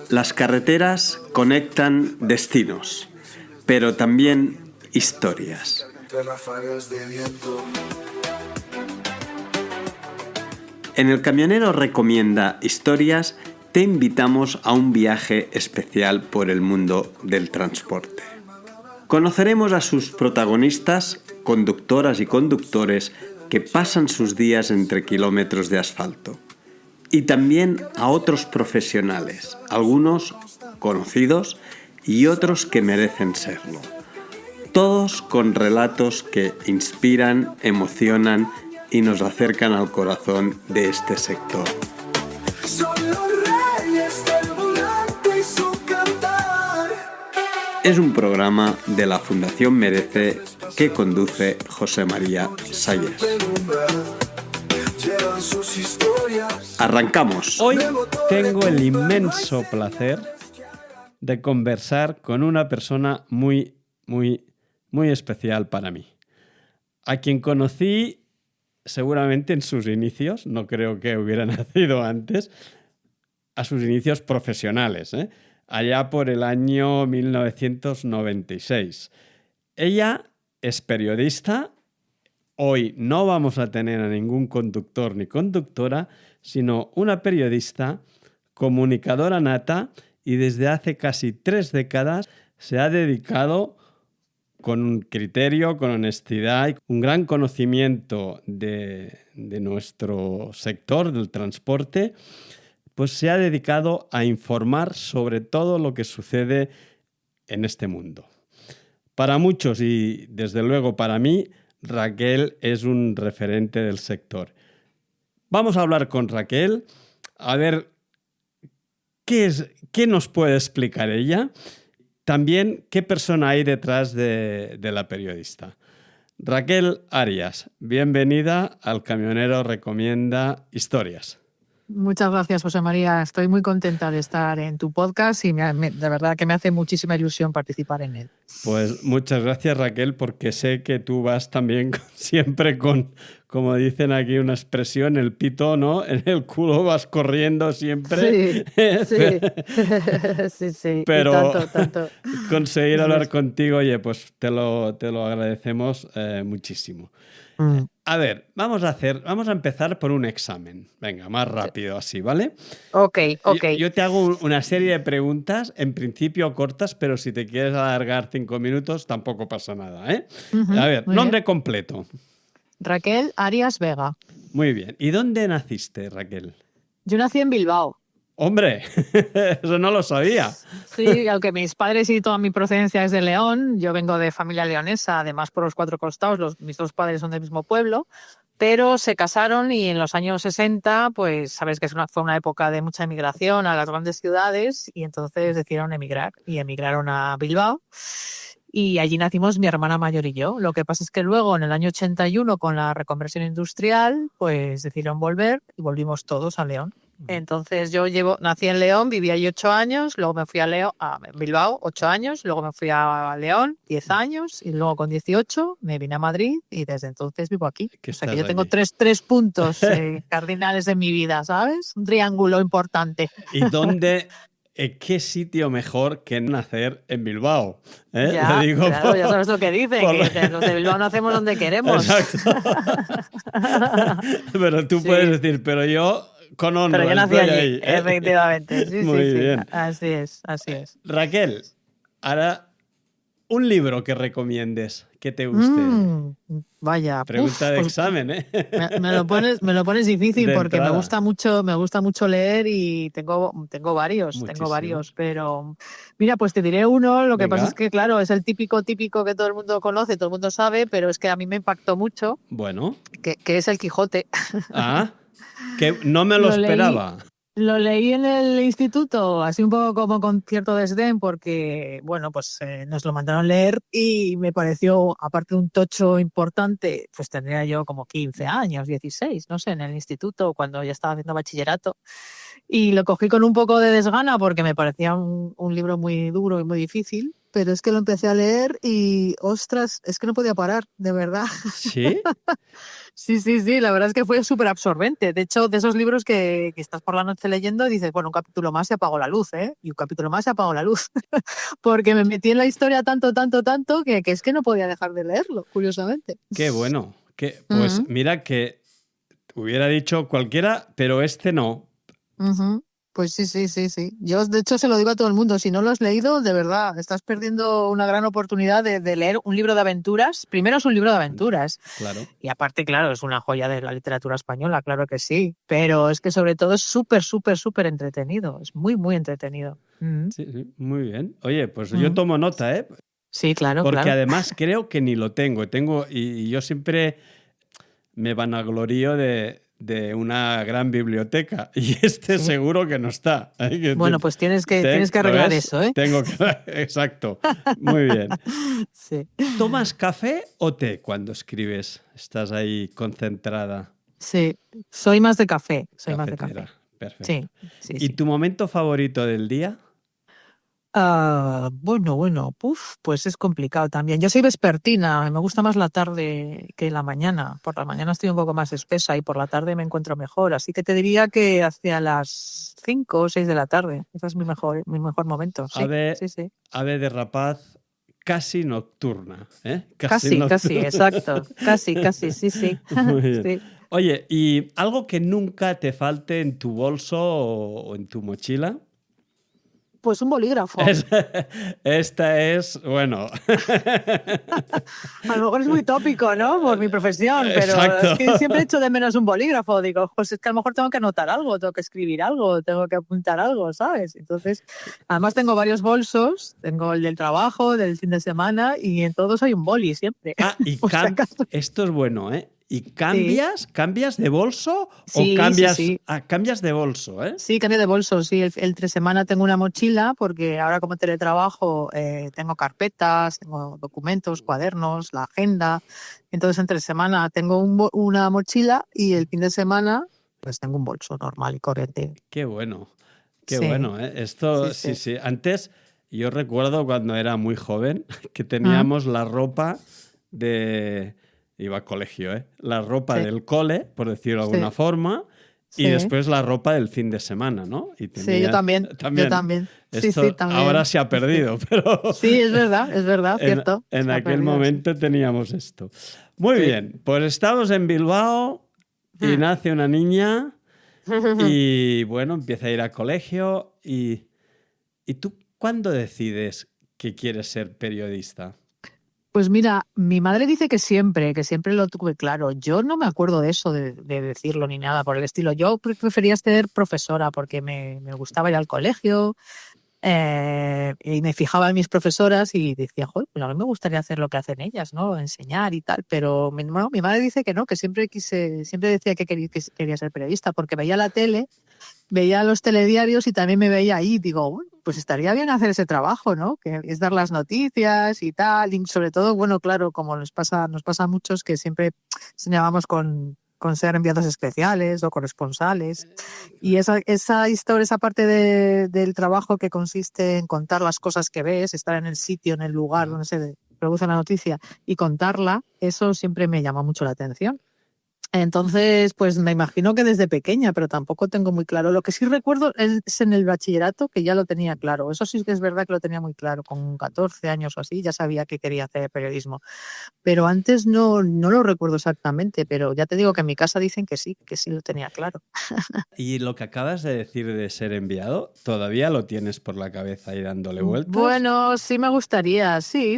Las carreteras conectan destinos, pero también historias. En El Camionero Recomienda Historias te invitamos a un viaje especial por el mundo del transporte. Conoceremos a sus protagonistas, conductoras y conductores que pasan sus días entre kilómetros de asfalto. Y también a otros profesionales, algunos conocidos y otros que merecen serlo. Todos con relatos que inspiran, emocionan y nos acercan al corazón de este sector. Es un programa de la Fundación Merece que conduce José María Sayers. ¡Arrancamos! Hoy tengo el inmenso placer de conversar con una persona muy especial para mí, a quien conocí seguramente en sus inicios, no creo que hubiera nacido antes, a sus inicios profesionales, allá por el año 1996. Ella es periodista. Hoy no vamos a tener a ningún conductor ni conductora, sino una periodista, comunicadora nata, y desde hace casi 3 décadas se ha dedicado con un criterio, con honestidad y un gran conocimiento de nuestro sector del transporte, pues se ha dedicado a informar sobre todo lo que sucede en este mundo. Para muchos y desde luego para mí, Raquel es un referente del sector. Vamos a hablar con Raquel, a ver qué nos puede explicar ella, también qué persona hay detrás de la periodista. Raquel Arias, bienvenida al Camionero Recomienda Historias. Muchas gracias, José María. Estoy muy contenta de estar en tu podcast y de verdad que me hace muchísima ilusión participar en él. Pues muchas gracias, Raquel, porque sé que tú vas también siempre con, como dicen aquí una expresión, el pito, ¿no? En el culo vas corriendo siempre. Sí. Pero y tanto. Conseguir hablar contigo, oye, pues te lo agradecemos muchísimo. A ver, vamos a empezar por un examen. Venga, más rápido así, ¿vale? Ok. Yo te hago una serie de preguntas, en principio cortas, pero si te quieres alargar 5 minutos, tampoco pasa nada, ¿eh? A ver, nombre completo. Raquel Arias Vega. Muy bien. ¿Y dónde naciste, Raquel? Yo nací en Bilbao. ¡Hombre! Eso no lo sabía. Sí, aunque mis padres y toda mi procedencia es de León, yo vengo de familia leonesa, además por los 4 costados, mis 2 padres son del mismo pueblo, pero se casaron y en los años 60, pues sabes que fue una época de mucha emigración a las grandes ciudades y entonces decidieron emigrar y emigraron a Bilbao. Y allí nacimos mi hermana mayor y yo. Lo que pasa es que luego, en el año 81, con la reconversión industrial, pues decidieron volver y volvimos todos a León. Entonces nací en León, viví allí 8 años, luego me fui a Bilbao 8 años, luego me fui a León 10 años y luego con 18 me vine a Madrid y desde entonces vivo aquí. O sea que yo tengo tres puntos cardinales en mi vida, ¿sabes? Un triángulo importante. ¿Y qué sitio mejor que nacer en Bilbao? Ya, claro, ya sabes lo que dicen, que los de Bilbao nacemos donde queremos. Exacto. Pero tú puedes decir, pero yo con honra. Pero yo nací allí, ahí, efectivamente. Sí, Muy bien. Así es. Raquel, ahora un libro que recomiendes, que te guste. Vaya. Pregunta de examen, ¿eh? Me lo pones difícil de porque entrada. me gusta mucho leer y tengo varios, pero mira, pues te diré uno. Lo que pasa es que, claro, es el típico que todo el mundo conoce, todo el mundo sabe, pero es que a mí me impactó mucho. Bueno. Que es El Quijote. Ah, que no me lo esperaba. Lo leí en el instituto, así un poco como con cierto desdén, porque, bueno, pues nos lo mandaron leer y me pareció, aparte de un tocho importante, pues tendría yo como 15 años, 16, no sé, en el instituto, cuando ya estaba haciendo bachillerato. Y lo cogí con un poco de desgana porque me parecía un libro muy duro y muy difícil. pero es que lo empecé a leer y, ostras, es que no podía parar, de verdad. ¿Sí? Sí, sí, sí, la verdad es que fue súper absorbente. De hecho, de esos libros que estás por la noche leyendo y dices, bueno, un capítulo más se apagó la luz, ¿eh? Y un capítulo más se apagó la luz. Porque me metí en la historia tanto, tanto, tanto que es que no podía dejar de leerlo, curiosamente. Qué bueno. Pues mira que hubiera dicho cualquiera, pero este no. Ujú. Pues sí, sí, sí, sí. Yo, de hecho, se lo digo a todo el mundo. Si no lo has leído, de verdad, estás perdiendo una gran oportunidad de leer un libro de aventuras. Primero es un libro de aventuras. Claro. Y aparte, claro, es una joya de la literatura española, claro que sí. Pero es que sobre todo es súper, súper, súper entretenido. Es muy, muy entretenido. Sí, sí, muy bien. Oye, pues yo Mm. tomo nota, ¿eh? Sí, claro, Porque claro. además creo que ni lo tengo. Y yo siempre me vanaglorío de una gran biblioteca. Y este Sí. seguro que no está. Bueno, pues tienes que ¿Lo arreglar ves? eso, ¿eh? Tengo que... Exacto. Muy bien. Sí. ¿Tomas café o té cuando escribes? ¿Estás ahí concentrada? Sí. Soy más de café. Soy más de Cafetera. café. Perfecto. Sí, sí, ¿Y sí. tu momento favorito del día? Bueno, pues es complicado también. Yo soy vespertina, me gusta más la tarde que la mañana. Por la mañana estoy un poco más espesa y por la tarde me encuentro mejor. Así que te diría que hacia las 5 o 6 de la tarde. Ese es mi mejor momento. Sí, Ave, sí, sí. ave de rapaz casi nocturna, ¿eh? Casi Casi, nocturna. exacto. Casi, sí, sí. Muy bien. Sí. Oye, ¿y algo que nunca te falte en tu bolso o en tu mochila? Pues un bolígrafo. Esta es, bueno. A lo mejor es muy tópico, ¿no? Por mi profesión, pero es Exacto. que siempre echo de menos un bolígrafo. Digo, pues es que a lo mejor tengo que anotar algo, tengo que escribir algo, tengo que apuntar algo, ¿sabes? Entonces, además tengo varios bolsos, tengo el del trabajo, del fin de semana, y en todos hay un boli siempre, Ah, y por si acaso. esto es bueno, ¿eh? ¿Y Sí, cambias de bolso o sí, sí, sí. cambias de bolso, ¿eh? Sí, cambio de bolso, sí. El entre semana tengo una mochila porque ahora como teletrabajo tengo carpetas, tengo documentos, cuadernos, la agenda. Entonces entre semana tengo una mochila y el fin de semana pues tengo un bolso normal y corriente. Qué bueno, qué Sí, bueno, ¿eh? sí, Esto, sí, sí. sí. Antes, yo recuerdo cuando era muy joven que Mm, teníamos la ropa de... Iba a colegio, ¿eh? La ropa sí, del cole, por decirlo de alguna sí, forma, y sí. después la ropa del fin de semana, ¿no? Y Sí, yo tenía también, yo también. también. Sí, sí, Esto ahora también. se ha Sí, perdido, pero sí, es verdad, cierto. en Se ha aquel perdido, sí. momento teníamos esto. Muy Sí. bien, pues estamos en Bilbao y Mm. nace una niña y bueno, empieza a ir a colegio ¿y tú cuándo decides que quieres ser periodista? Pues mira, mi madre dice que siempre lo tuve claro. Yo no me acuerdo de eso, de decirlo ni nada por el estilo. Yo prefería ser profesora porque me gustaba ir al colegio y me fijaba en mis profesoras y decía, joder, pues a mí me gustaría hacer lo que hacen ellas, ¿no? Enseñar y tal. Pero bueno, mi madre dice que no, que siempre decía que quería ser periodista porque veía la tele, veía los telediarios y también me veía ahí. Digo, bueno, pues estaría bien hacer ese trabajo, ¿no? Que es dar las noticias y tal. Y sobre todo, bueno, claro, como nos pasa a muchos que siempre soñábamos con ser enviados especiales o corresponsales. Y esa historia, esa parte del trabajo que consiste en contar las cosas que ves, estar en el sitio, en el lugar donde se produce la noticia y contarla, eso siempre me llama mucho la atención. Entonces, pues me imagino que desde pequeña, pero tampoco tengo muy claro. Lo que sí recuerdo es en el bachillerato que ya lo tenía claro. Eso sí que es verdad que lo tenía muy claro. Con 14 años o así ya sabía que quería hacer periodismo. Pero antes no lo recuerdo exactamente, pero ya te digo que en mi casa dicen que sí lo tenía claro. Y lo que acabas de decir de ser enviado, ¿todavía lo tienes por la cabeza y dándole vueltas? Bueno, sí me gustaría. Sí,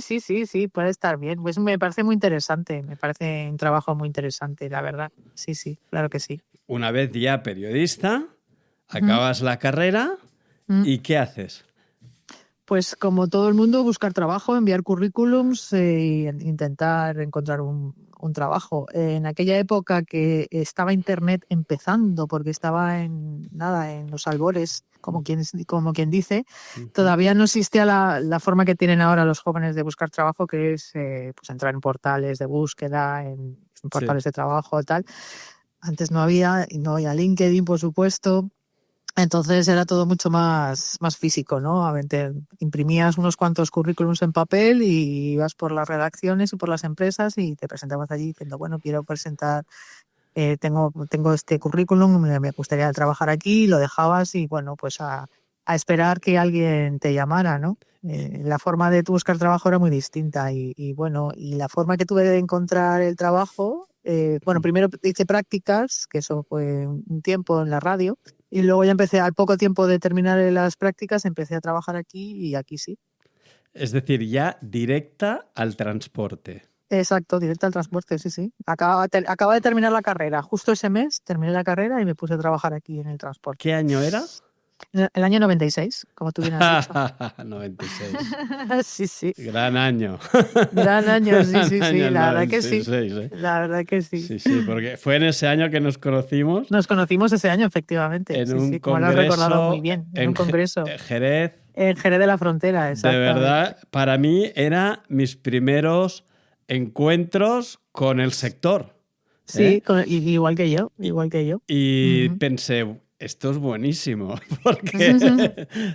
puede estar bien. Pues me parece muy interesante. Me parece un trabajo muy interesante, la verdad. Sí, claro que sí. Una vez ya periodista, Ujú. acabas la carrera Mm. y ¿qué haces? Pues como todo el mundo, buscar trabajo, enviar currículums e intentar encontrar un trabajo. En aquella época que estaba Internet empezando, porque estaba en los albores, como quien dice, Ujú. todavía no existía la forma que tienen ahora los jóvenes de buscar trabajo, que es pues entrar en portales de búsqueda, en Sí. portales de trabajo, tal. Antes no había LinkedIn, por supuesto. Entonces era todo mucho más físico, ¿no? A ver, imprimías unos cuantos currículums en papel y ibas por las redacciones y por las empresas y te presentabas allí diciendo, bueno, quiero presentar, tengo este currículum, me gustaría trabajar aquí, lo dejabas y bueno, pues a esperar que alguien te llamara, ¿no? La forma de tú buscar trabajo era muy distinta y bueno, y la forma que tuve de encontrar el trabajo, bueno, primero hice prácticas, que eso fue un tiempo en la radio, y luego ya empecé, al poco tiempo de terminar las prácticas, empecé a trabajar aquí y aquí sí. Es decir, ya directa al transporte. Exacto, directo al transporte, sí, sí. Acaba de terminar la carrera. Justo ese mes terminé la carrera y me puse a trabajar aquí en el transporte. ¿Qué año era? El año 96, como tú bien has dicho. 96. Sí, sí. Gran año. Gran año, sí, sí, sí. Gran La año, verdad que sí. 96, ¿eh? La verdad que sí. Sí, sí, porque fue en ese año que nos conocimos. Nos conocimos ese año, efectivamente. En Sí, un sí, como lo has recordado muy congreso bien. En un congreso. Jerez. En Jerez de la Frontera, De exactamente. verdad, para mí era mis primeros encuentros con el sector. Sí, igual que yo, igual que yo. Y Ujú. pensé, esto es buenísimo, porque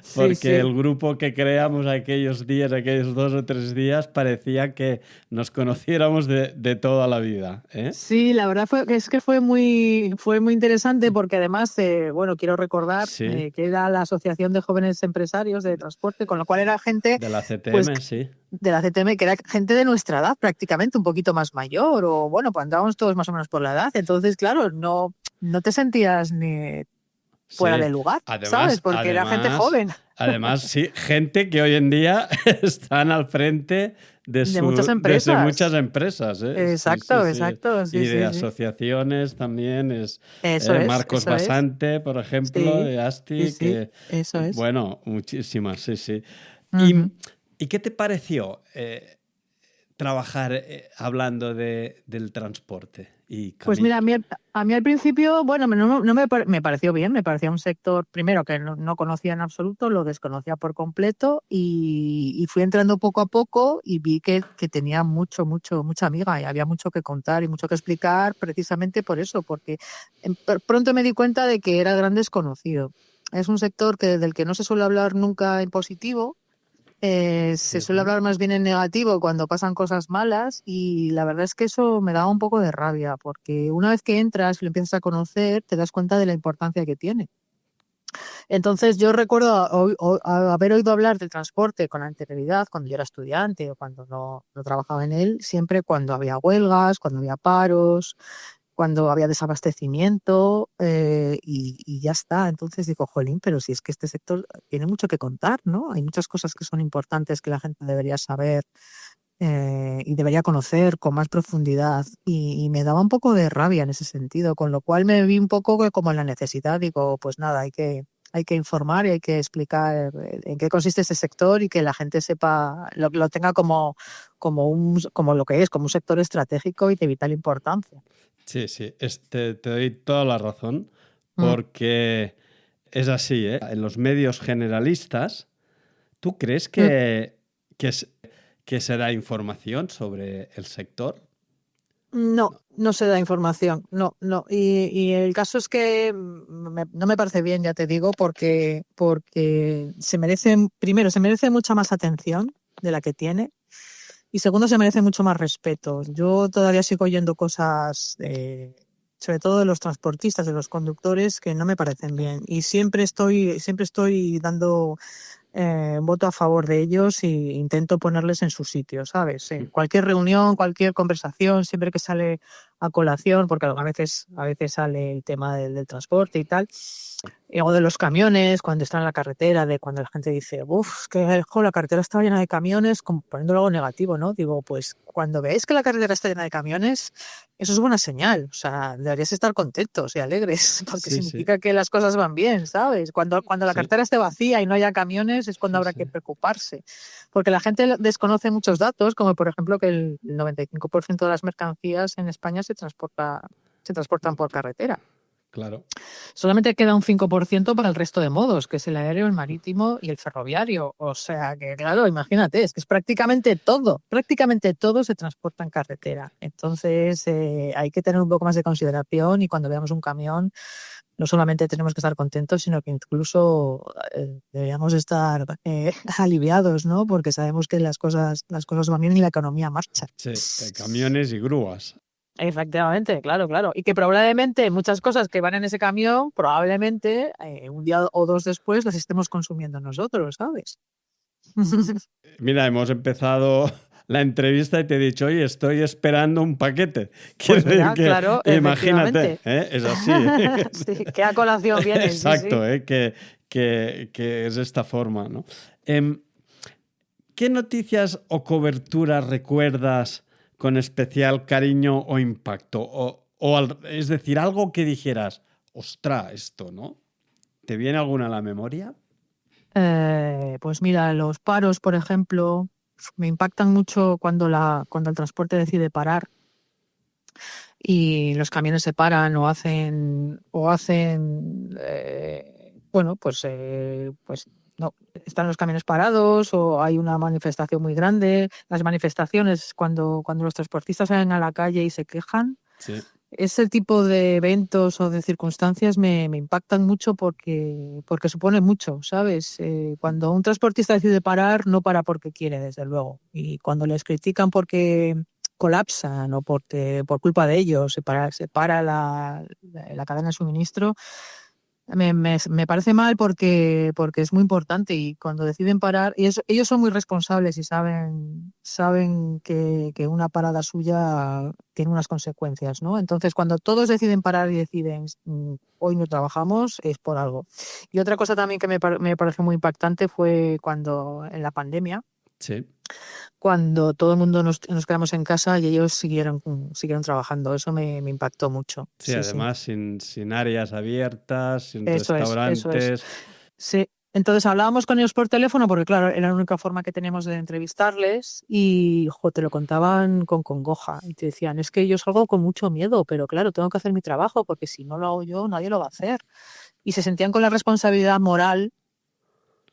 Sí, sí. el grupo que creamos aquellos días, aquellos 2 o 3 días, parecía que nos conociéramos de toda la vida, ¿eh? Sí, la verdad es que fue muy interesante porque además, bueno, quiero recordar Sí, que era la Asociación de Jóvenes Empresarios de Transporte, con lo cual era gente de la pues CTM, sí. de la CTM, que era gente de nuestra edad prácticamente, un poquito más mayor, o bueno, pues andábamos todos más o menos por la edad. Entonces, claro, no te sentías ni fuera Sí. de lugar, ¿sabes? Porque era gente joven. Además, sí, gente que hoy en día están al frente De muchas de empresas. muchas empresas, ¿eh? Sí, sí, Exacto, sí. exacto, sí, Y de sí, sí. asociaciones también Eso es, Marcos eso es. Basante, por ejemplo, Sí, de sí, ASTI, sí, que, eso es. bueno, muchísimas, sí, sí. Ujú. ¿Y qué te pareció trabajar hablando del transporte? Pues mira, a mí al principio, bueno, no me pareció bien, me parecía un sector, primero, que no conocía en absoluto, lo desconocía por completo y fui entrando poco a poco y vi que tenía mucha amiga y había mucho que contar y mucho que explicar precisamente por eso, porque pronto me di cuenta de que era gran desconocido. Es un sector del que no se suele hablar nunca en positivo. Se suele hablar más bien en negativo cuando pasan cosas malas y la verdad es que eso me daba un poco de rabia porque una vez que entras y lo empiezas a conocer te das cuenta de la importancia que tiene. Entonces yo recuerdo haber oído hablar del transporte con anterioridad cuando yo era estudiante o cuando no trabajaba en él, siempre cuando había huelgas, cuando había paros, cuando había desabastecimiento y ya está. Entonces digo, jolín, pero si es que este sector tiene mucho que contar, ¿no? Hay muchas cosas que son importantes que la gente debería saber y debería conocer con más profundidad y me daba un poco de rabia en ese sentido, con lo cual me vi un poco como en la necesidad, digo, pues nada, hay que informar y hay que explicar en qué consiste este sector y que la gente sepa, lo tenga como lo que es, como un sector estratégico y de vital importancia. Sí, sí, te doy toda la razón, Mm. porque es así, ¿eh? En los medios generalistas, ¿tú crees Mm. que se da información sobre el sector? No se da información, no. Y el caso es que no me parece bien, ya te digo, porque primero, se merece mucha más atención de la que tiene, y segundo, se merece mucho más respeto. Yo todavía sigo oyendo cosas, sobre todo de los transportistas, de los conductores, que no me parecen bien. Y siempre estoy dando voto a favor de ellos e intento ponerles en su sitio, ¿sabes? En cualquier reunión, cualquier conversación, siempre que sale a colación, porque a veces sale el tema del transporte y tal, o de los camiones, cuando están en la carretera, de cuando la gente dice, uff, que la carretera está llena de camiones, como poniéndolo algo negativo, ¿no? Digo, pues cuando veáis que la carretera está llena de camiones, eso es buena señal, o sea, deberíais estar contentos y alegres, porque Sí, sí, significa que las cosas van bien, ¿sabes? Cuando la sí, carretera esté vacía y no haya camiones es cuando sí, habrá sí. que preocuparse, porque la gente desconoce muchos datos, como por ejemplo que el 95% de las mercancías en España se transportan por carretera. Claro. Solamente queda un 5% para el resto de modos, que es el aéreo, el marítimo y el ferroviario. O sea que, claro, imagínate, es que es prácticamente todo se transporta en carretera. Entonces hay que tener un poco más de consideración y cuando veamos un camión, no solamente tenemos que estar contentos, sino que incluso deberíamos estar aliviados, ¿no? Porque sabemos que las cosas van bien y la economía marcha. Sí, camiones y grúas. Efectivamente, claro, claro. Y que probablemente muchas cosas que van en ese camión, probablemente un día o dos después las estemos consumiendo nosotros, ¿sabes? Mira, hemos empezado la entrevista y te he dicho, oye, estoy esperando un paquete. Pues Quiero mira, decir que, claro, imagínate, efectivamente. es así. Sí, que a colación viene, Exacto, sí, sí. que es de esta forma, ¿no? ¿Qué noticias o coberturas recuerdas con especial cariño o impacto? Es decir, algo que dijeras, ostra, esto, ¿no? ¿Te viene alguna a la memoria? Pues mira, los paros, por ejemplo, me impactan mucho cuando el transporte decide parar y los camiones se paran bueno, pues no, están los camiones parados o hay una manifestación muy grande. Las manifestaciones, cuando los transportistas salen a la calle y se quejan, Sí. ese tipo de eventos o de circunstancias me impactan mucho porque supone mucho, ¿sabes? Cuando un transportista decide parar, no para porque quiere, desde luego. Y cuando les critican porque colapsan o por culpa de ellos se para la cadena de suministro, me parece mal porque es muy importante y cuando deciden parar, y ellos son muy responsables y saben que una parada suya tiene unas consecuencias, ¿no? Entonces, cuando todos deciden parar y deciden hoy no trabajamos, es por algo. Y otra cosa también que me pareció muy impactante fue cuando en la pandemia, Sí. cuando todo el mundo nos quedamos en casa y ellos siguieron trabajando. Eso me impactó mucho. Sí, Sí, sí. además sin áreas abiertas, sin Eso es, eso es. restaurantes. Sí, entonces hablábamos con ellos por teléfono porque, claro, era la única forma que teníamos de entrevistarles y te lo contaban con congoja y te decían, es que yo salgo con mucho miedo, pero claro, tengo que hacer mi trabajo porque si no lo hago yo, nadie lo va a hacer. Y se sentían con la responsabilidad moral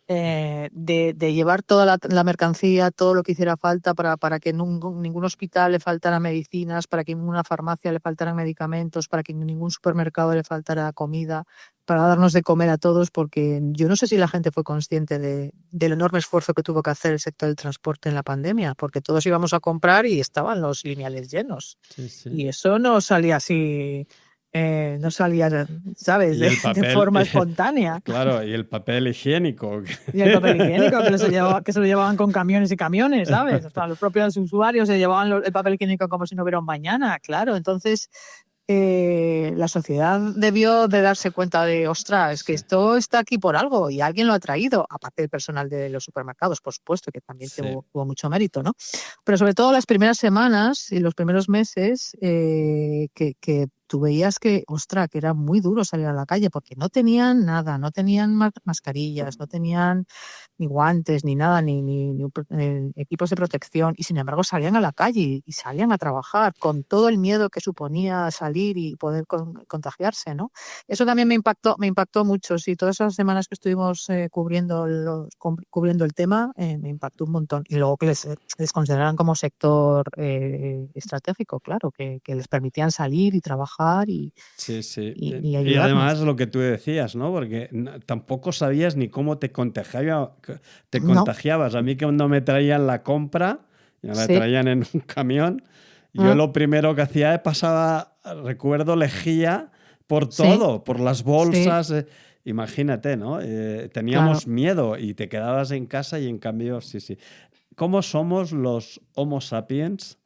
de llevar toda la mercancía, todo lo que hiciera falta para que ningún hospital le faltara medicinas, para que ninguna farmacia le faltaran medicamentos, para que en ningún supermercado le faltara comida, para darnos de comer a todos, porque yo no sé si la gente fue consciente del enorme esfuerzo que tuvo que hacer el sector del transporte en la pandemia, porque todos íbamos a comprar y estaban los lineales llenos. Sí, sí. Y eso no salía así. No salía, ¿sabes? Y el De papel, forma espontánea. claro, y el papel higiénico. Y el papel higiénico, que se lo llevaban con camiones y camiones, ¿sabes? O sea, los propios usuarios se llevaban el papel higiénico como si no hubiera un mañana, claro. Entonces, la sociedad debió de darse cuenta de, ostras, es que esto está aquí por algo y alguien lo ha traído, aparte del personal de los supermercados, por supuesto, que también tuvo mucho mérito, ¿no? Pero sobre todo las primeras semanas y los primeros meses que tú veías que, ostras, que era muy duro salir a la calle porque no tenían nada, no tenían mascarillas, no tenían ni guantes, ni nada, ni equipos de protección, y sin embargo salían a la calle y salían a trabajar con todo el miedo que suponía salir y poder contagiarse, ¿no? Eso también me impactó mucho, sí, todas esas semanas que estuvimos cubriendo el tema, me impactó un montón. Y luego que les consideraran como sector estratégico, claro, que les permitían salir y trabajar y Y ayudarnos. además lo que tú decías, ¿no? Porque tampoco sabías ni cómo te contagiabas. A mí cuando me traían la compra, me la traían en un camión, yo lo primero que hacía pasaba, recuerdo, lejía por todo, por las bolsas. Imagínate, ¿no? Teníamos miedo y te quedabas en casa y en cambio, sí. ¿Cómo somos los Homo sapiens?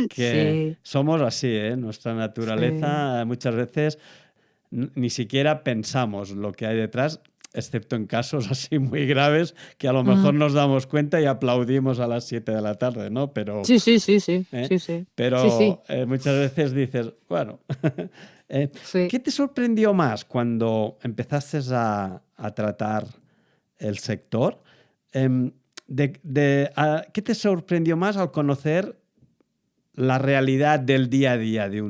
Que somos así, nuestra naturaleza muchas veces ni siquiera pensamos lo que hay detrás, excepto en casos así muy graves que a lo mejor nos damos cuenta y aplaudimos a las 7 de la tarde, ¿no? Pero, sí. Pero muchas veces dices, bueno, ¿qué te sorprendió más cuando empezaste a tratar el sector? ¿Qué te sorprendió más al conocer la realidad del día a día de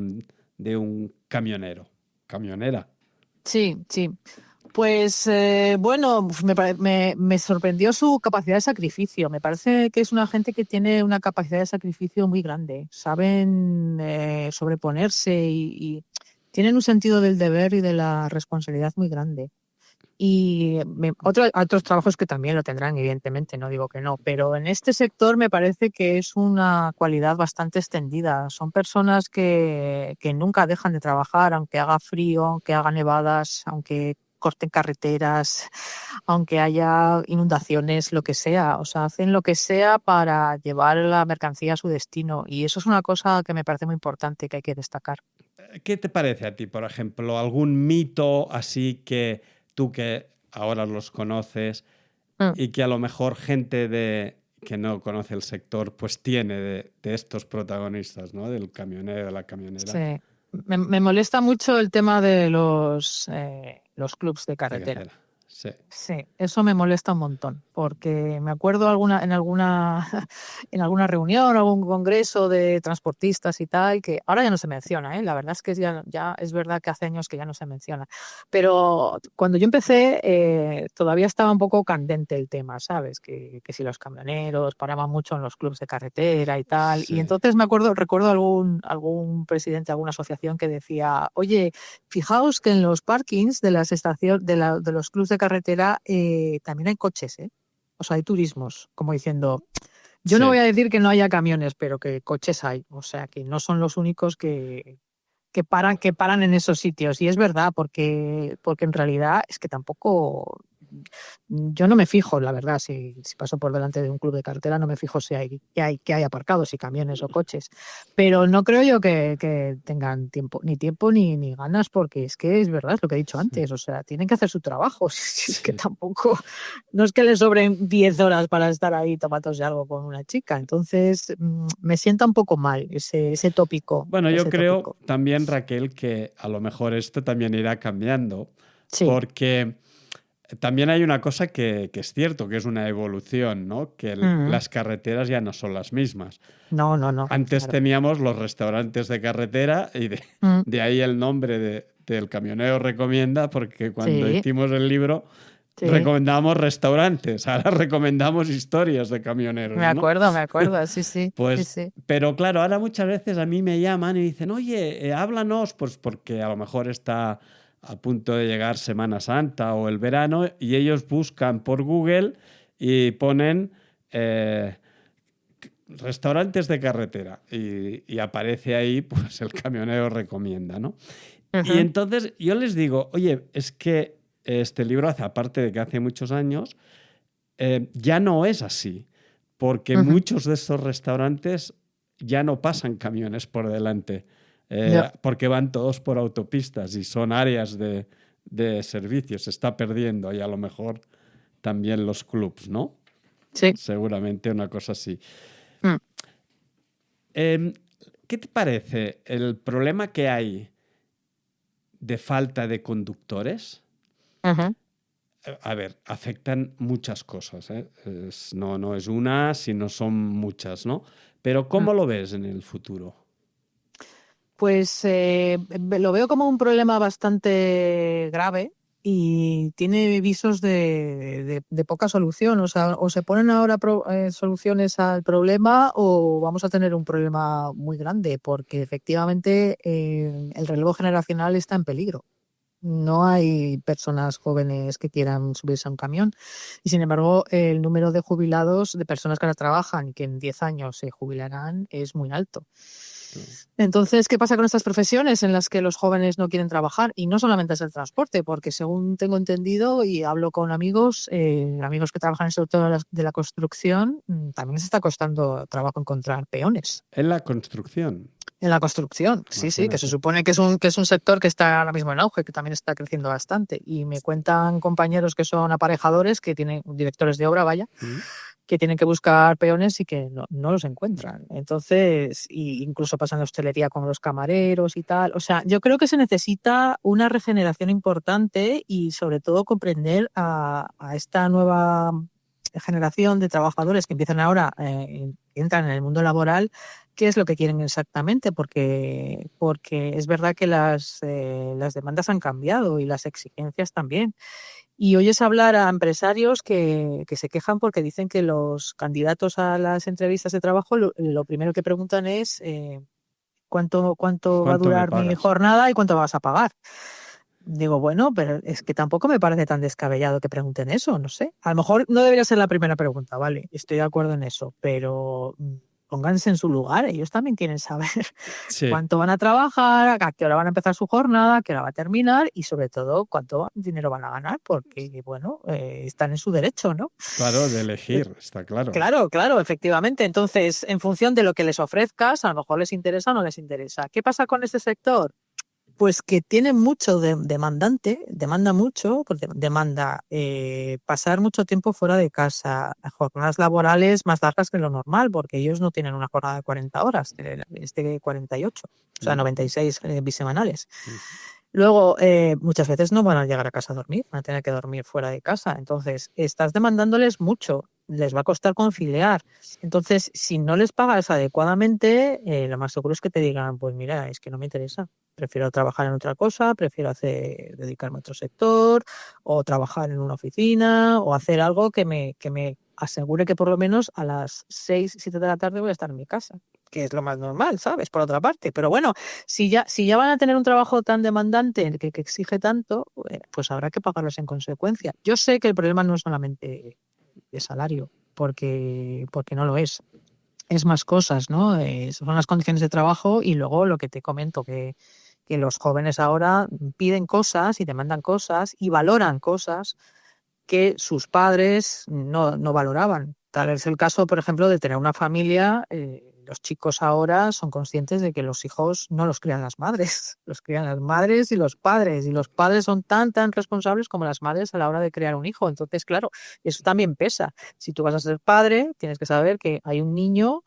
un camionera? Sí. Pues bueno, me sorprendió su capacidad de sacrificio. Me parece que es una gente que tiene una capacidad de sacrificio muy grande. Saben sobreponerse y tienen un sentido del deber y de la responsabilidad muy grande. Y otros trabajos que también lo tendrán, evidentemente, no digo que no, pero en este sector me parece que es una cualidad bastante extendida. Son personas que nunca dejan de trabajar, aunque haga frío, aunque haga nevadas, aunque corten carreteras, aunque haya inundaciones, lo que sea. O sea, hacen lo que sea para llevar la mercancía a su destino. Y eso es una cosa que me parece muy importante, que hay que destacar. ¿Qué te parece a ti, por ejemplo, algún mito así que tú que ahora los conoces y que a lo mejor que no conoce el sector pues tiene de estos protagonistas, ¿no? Del camionero, de la camionera? Sí. Me molesta mucho el tema de los clubs de De carretera. carretera. Sí. Sí, eso me molesta un montón, porque me acuerdo en alguna reunión, algún congreso de transportistas y tal, que ahora ya no se menciona, ¿eh? La verdad es que ya es verdad que hace años que ya no se menciona. Pero cuando yo empecé, todavía estaba un poco candente el tema, ¿sabes? Que si los camioneros paraban mucho en los clubs de carretera y tal. Sí. Y entonces recuerdo algún presidente de alguna asociación que decía, oye, fijaos que en los parkings de las estaciones, de los clubs de carretera, también hay coches, ¿eh? O sea, hay turismos, como diciendo, yo no Sí. voy a decir que no haya camiones, pero que coches hay. O sea, que no son los únicos que paran en esos sitios. Y es verdad, porque en realidad es que tampoco. Yo no me fijo, la verdad, si paso por delante de un club de carretera, no me fijo si hay aparcados, si camiones o coches. Pero no creo yo que tengan tiempo ni ganas, porque es que es verdad, es lo que he dicho antes. O sea, tienen que hacer su trabajo. Si es que tampoco, no es que les sobren 10 horas para estar ahí tomándose algo con una chica. Entonces, me sienta un poco mal ese tópico. Bueno, yo ese creo tópico. también, Raquel, que a lo mejor esto también irá cambiando, Sí. porque también hay una cosa que es cierto, que es una evolución, ¿no? Que las carreteras ya no son las mismas. No. Antes Claro. teníamos los restaurantes de carretera y de ahí el nombre del camionero recomienda, porque cuando Sí. hicimos el libro Sí. recomendábamos restaurantes, ahora recomendamos historias de camioneros, Me ¿no? acuerdo, sí. Pues, Sí. pero claro, ahora muchas veces a mí me llaman y dicen, oye, háblanos, pues porque a lo mejor está a punto de llegar Semana Santa o el verano y ellos buscan por Google y ponen restaurantes de carretera y aparece ahí, pues el camionero recomienda, ¿no? Y entonces yo les digo, oye, es que este libro aparte de que hace muchos años, ya no es así, porque muchos de estos restaurantes ya no pasan camiones por delante, porque van todos por autopistas y son áreas de servicios, se está perdiendo y a lo mejor también los clubs, ¿no? Sí. Seguramente una cosa así. ¿Qué te parece el problema que hay de falta de conductores? A ver, afectan muchas cosas, ¿eh? No es una, sino son muchas, ¿no? Pero ¿cómo lo ves en el futuro? Pues lo veo como un problema bastante grave y tiene visos de poca solución. O sea, o se ponen ahora soluciones al problema o vamos a tener un problema muy grande, porque efectivamente el relevo generacional está en peligro. No hay personas jóvenes que quieran subirse a un camión y, sin embargo, el número de jubilados, de personas que ahora trabajan y que en 10 años se jubilarán, es muy alto. Entonces, ¿qué pasa con estas profesiones en las que los jóvenes no quieren trabajar? Y no solamente es el transporte, porque según tengo entendido y hablo con amigos que trabajan en el sector de la construcción, también les está costando trabajo encontrar peones. En la construcción. En la construcción, sí, que se supone que es un sector que está ahora mismo en auge, que también está creciendo bastante. Y me cuentan compañeros que son aparejadores, que tienen directores de obra, vaya, que tienen que buscar peones y que no los encuentran. Entonces, incluso pasa en la hostelería con los camareros y tal. O sea, yo creo que se necesita una regeneración importante y sobre todo comprender a esta nueva generación de trabajadores que empiezan ahora, entran en el mundo laboral, qué es lo que quieren exactamente, porque es verdad que las demandas han cambiado y las exigencias también. Y oyes hablar a empresarios que se quejan porque dicen que los candidatos a las entrevistas de trabajo lo primero que preguntan es ¿Cuánto va a ¿Cuánto me durar mi pagas? jornada y cuánto vas a pagar? Digo, bueno, pero es que tampoco me parece tan descabellado que pregunten eso, no sé. A lo mejor no debería ser la primera pregunta, vale, estoy de acuerdo en eso, pero pónganse en su lugar, ellos también quieren saber Sí, cuánto van a trabajar, a qué hora van a empezar su jornada, a qué hora va a terminar y sobre todo cuánto dinero van a ganar, porque, bueno, están en su derecho, ¿no? claro, de elegir, está claro. Claro, claro, efectivamente. Entonces, en función de lo que les ofrezcas, a lo mejor les interesa o no les interesa. ¿Qué pasa con este sector? Pues que tiene mucho demandante, demanda mucho, porque demanda pasar mucho tiempo fuera de casa, jornadas laborales más largas que lo normal, porque ellos no tienen una jornada de 40 horas, es de 48, o sea, Mm, 96 bisemanales. mm. Luego, muchas veces no van a llegar a casa a dormir, van a tener que dormir fuera de casa. Entonces, estás demandándoles mucho, les va a costar conciliar. Entonces, si no les pagas adecuadamente, lo más seguro es que te digan, pues mira, es que no me interesa. Prefiero trabajar en otra cosa, prefiero dedicarme a otro sector, o trabajar en una oficina, o hacer algo que me asegure que por lo menos a las 6, 7 de la tarde voy a estar en mi casa, que es lo más normal, ¿sabes? Por otra parte. Pero bueno, si ya van a tener un trabajo tan demandante que exige tanto, pues habrá que pagarlos en consecuencia. Yo sé que el problema no es solamente de salario, porque no lo es. Es más cosas, ¿no? Son las condiciones de trabajo y luego lo que te comento, que los jóvenes ahora piden cosas y demandan cosas y valoran cosas que sus padres no valoraban. Tal es el caso, por ejemplo, de tener una familia. Los chicos ahora son conscientes de que los hijos no los crían las madres, los crían las madres y los padres son tan responsables como las madres a la hora de crear un hijo. Entonces, claro, eso también pesa. Si tú vas a ser padre, tienes que saber que hay un niño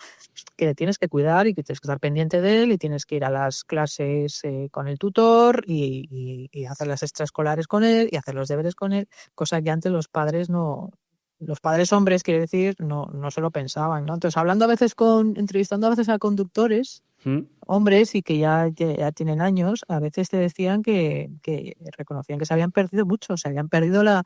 que le tienes que cuidar y que tienes que estar pendiente de él y tienes que ir a las clases con el tutor y hacer las extraescolares con él y hacer los deberes con él, cosa que antes los padres no, los padres hombres, quiere decir, no se lo pensaban, ¿no? Entonces, entrevistando a veces a conductores, Mm. hombres y que ya tienen años, a veces te decían que reconocían que se habían perdido mucho, se habían perdido la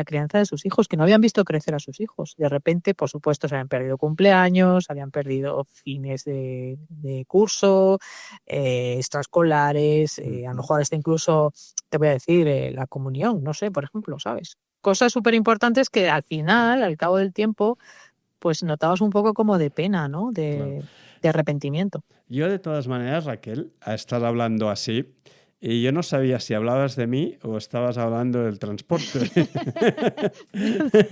crianza de sus hijos, que no habían visto crecer a sus hijos. De repente, por supuesto, se habían perdido cumpleaños, habían perdido fines de curso, extraescolares, a lo mejor hasta incluso, te voy a decir, la comunión, no sé, por ejemplo, ¿sabes? Cosas súper importantes que al final, al cabo del tiempo, pues notabas un poco como de pena, ¿no? Claro. De arrepentimiento. Yo de todas maneras, Raquel, a estar hablando así, y yo no sabía si hablabas de mí o estabas hablando del transporte.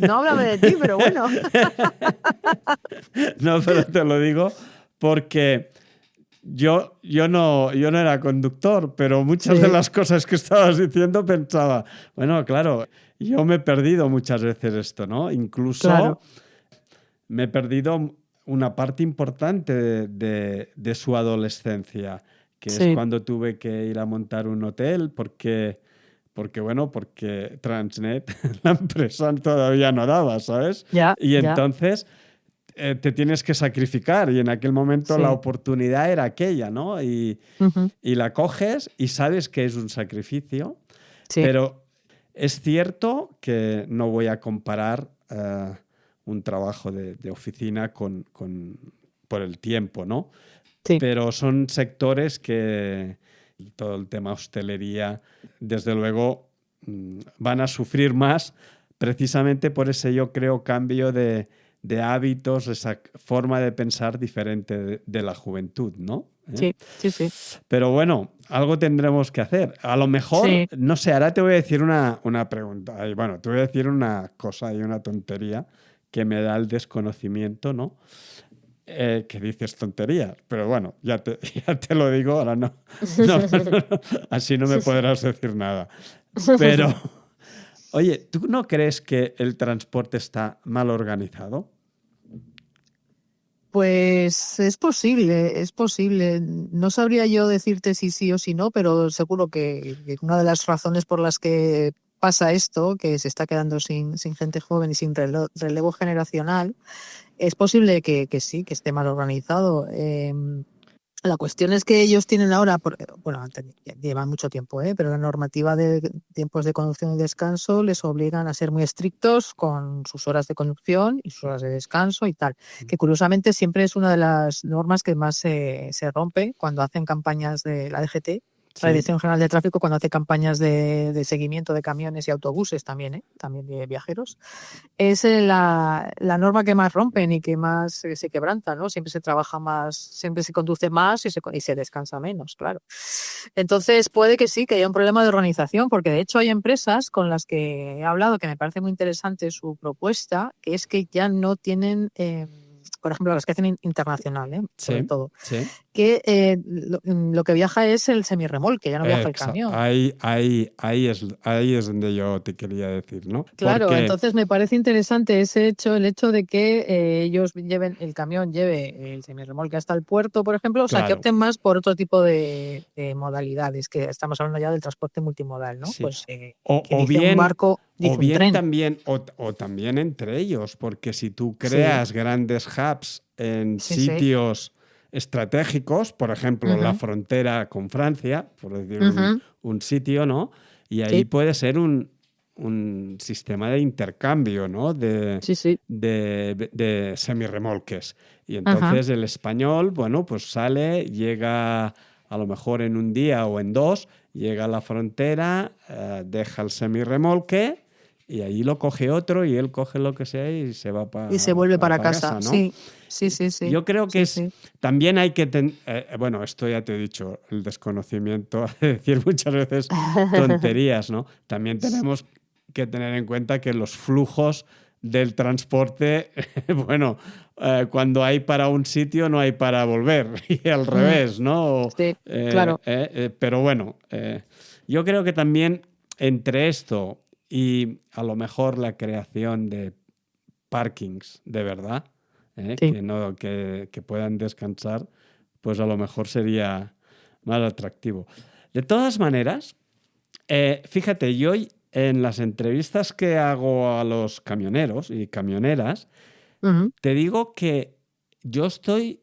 No háblame de ti, pero bueno. No, pero te lo digo porque yo no era conductor, pero muchas de Sí, las cosas que estabas diciendo pensaba, bueno, claro, yo me he perdido muchas veces esto, ¿no? Incluso claro, me he perdido una parte importante de su adolescencia, que es sí, cuando tuve que ir a montar un hotel porque Transnet, la empresa todavía no daba, ¿sabes? ya, Y ya, entonces te tienes que sacrificar y en aquel momento la sí, oportunidad era aquella, ¿no? ujú, Y la coges y sabes que es un sacrificio, sí, pero es cierto que no voy a comparar un trabajo de oficina por el tiempo, ¿no? sí, Pero son sectores que todo el tema hostelería, desde luego, van a sufrir más precisamente por ese, yo creo, cambio de hábitos, esa forma de pensar diferente de la juventud, ¿no? ¿Eh? sí, sí, sí, Pero bueno, algo tendremos que hacer. A lo mejor, sí, no sé, ahora te voy a decir una pregunta. Ay, bueno, te voy a decir una cosa y una tontería que me da el desconocimiento, ¿no? Que dices tonterías, pero bueno, ya te lo digo, ahora no, no, así no me podrás decir nada. Pero, oye, ¿tú no crees que el transporte está mal organizado? Pues es posible, es posible. No sabría yo decirte si sí o si no, pero seguro que una de las razones por las que pasa esto, que se está quedando sin gente joven y sin relevo generacional, es posible que sí, que esté mal organizado. La cuestión es que ellos tienen ahora, bueno, llevan mucho tiempo, pero la normativa de tiempos de conducción y descanso les obligan a ser muy estrictos con sus horas de conducción y sus horas de descanso y tal, que curiosamente siempre es una de las normas que más se rompe cuando hacen campañas de la DGT. La Dirección General de Tráfico, cuando hace campañas de seguimiento de camiones y autobuses también, también de viajeros, es la norma que más rompen y que más se quebranta, ¿no? Siempre se trabaja más, siempre se conduce más y se descansa menos, claro. Entonces puede que sí, que haya un problema de organización, porque de hecho hay empresas con las que he hablado que me parece muy interesante su propuesta, que es que ya no tienen, por ejemplo, las que hacen internacional, sobre todo, que lo que viaja es el semirremolque, ya no viaja el camión. Ahí es donde yo te quería decir, ¿no? Claro, porque... entonces me parece interesante el hecho de que ellos el camión lleve el semirremolque hasta el puerto, por ejemplo, o sea, que opten más por otro tipo de modalidades, que estamos hablando ya del transporte multimodal, ¿no? Sí. Pues o bien un barco, o bien un tren. También, o también entre ellos, porque si tú creas grandes hubs en sitios estratégicos, por ejemplo, la frontera con Francia, por decir un sitio, ¿no? Y ahí puede ser un sistema de intercambio, ¿no? De semirremolques. Y entonces el español, bueno, pues sale, llega a lo mejor en un día o en dos, llega a la frontera, deja el semirremolque y ahí lo coge otro y él coge lo que sea y se va para y se vuelve para casa, ¿no? Sí. Yo creo que también hay que bueno, esto ya te he dicho, el desconocimiento, decir muchas veces tonterías, ¿no? También tenemos que tener en cuenta que los flujos del transporte, bueno, cuando hay para un sitio no hay para volver y al revés, ¿no? Sí, claro. Pero bueno, yo creo que también entre esto y a lo mejor la creación de parkings de verdad, que puedan descansar, pues a lo mejor sería más atractivo. De todas maneras, fíjate, yo en las entrevistas que hago a los camioneros y camioneras, te digo que yo estoy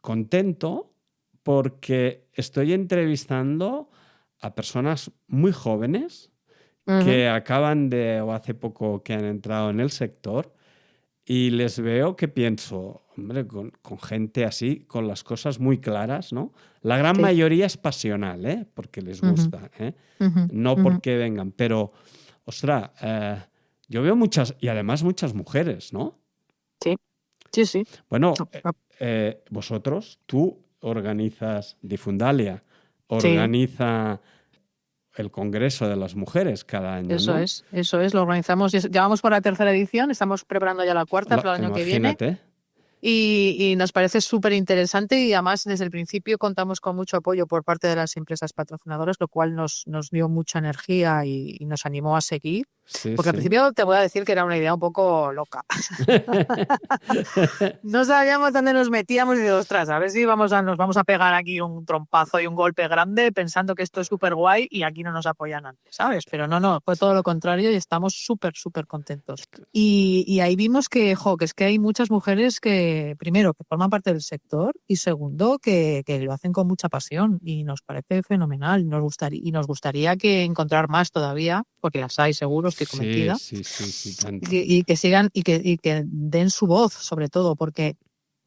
contento porque estoy entrevistando a personas muy jóvenes que acaban o hace poco que han entrado en el sector y les veo que pienso, hombre, con gente así, con las cosas muy claras, ¿no? La gran mayoría es pasional, porque les gusta, no porque vengan, pero, ostras, yo veo muchas, y además muchas mujeres, ¿no? Sí. Bueno, tú organizas, Difundalia, organiza el Congreso de las Mujeres cada año, Eso ¿no? Eso es, lo organizamos. Ya vamos por la tercera edición, estamos preparando ya la cuarta para el año que viene. Y nos parece súper interesante y además desde el principio contamos con mucho apoyo por parte de las empresas patrocinadoras, lo cual nos dio mucha energía y nos animó a seguir. Porque al principio te voy a decir que era una idea un poco loca. No sabíamos dónde nos metíamos y de ostras, a ver si nos vamos a pegar aquí un trompazo y un golpe grande pensando que esto es súper guay y aquí no nos apoyan antes, ¿sabes? Pero no, fue todo lo contrario y estamos súper contentos. Y ahí vimos que es que hay muchas mujeres que, primero, que forman parte del sector y segundo, que lo hacen con mucha pasión y nos parece fenomenal. Nos gustaría que encontrar más todavía, porque las hay seguro, estoy convencida. Sí, tanto. Y que sigan y que den su voz, sobre todo, porque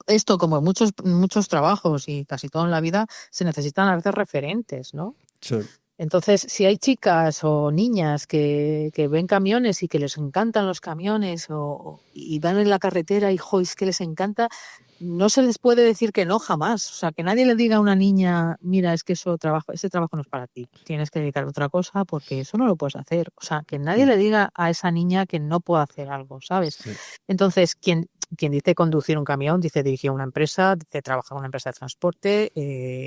esto, como muchos trabajos y casi todo en la vida, se necesitan a veces referentes, ¿no? Sí. Entonces, si hay chicas o niñas que ven camiones y que les encantan los camiones y van en la carretera y es que les encanta, no se les puede decir que no jamás. O sea, que nadie le diga a una niña, mira, es que ese trabajo no es para ti. Tienes que dedicar a otra cosa porque eso no lo puedes hacer. O sea, que nadie le diga a esa niña que no puede hacer algo, ¿sabes? Sí. Entonces, quien dice conducir un camión, dice dirigir una empresa, dice trabajar en una empresa de transporte,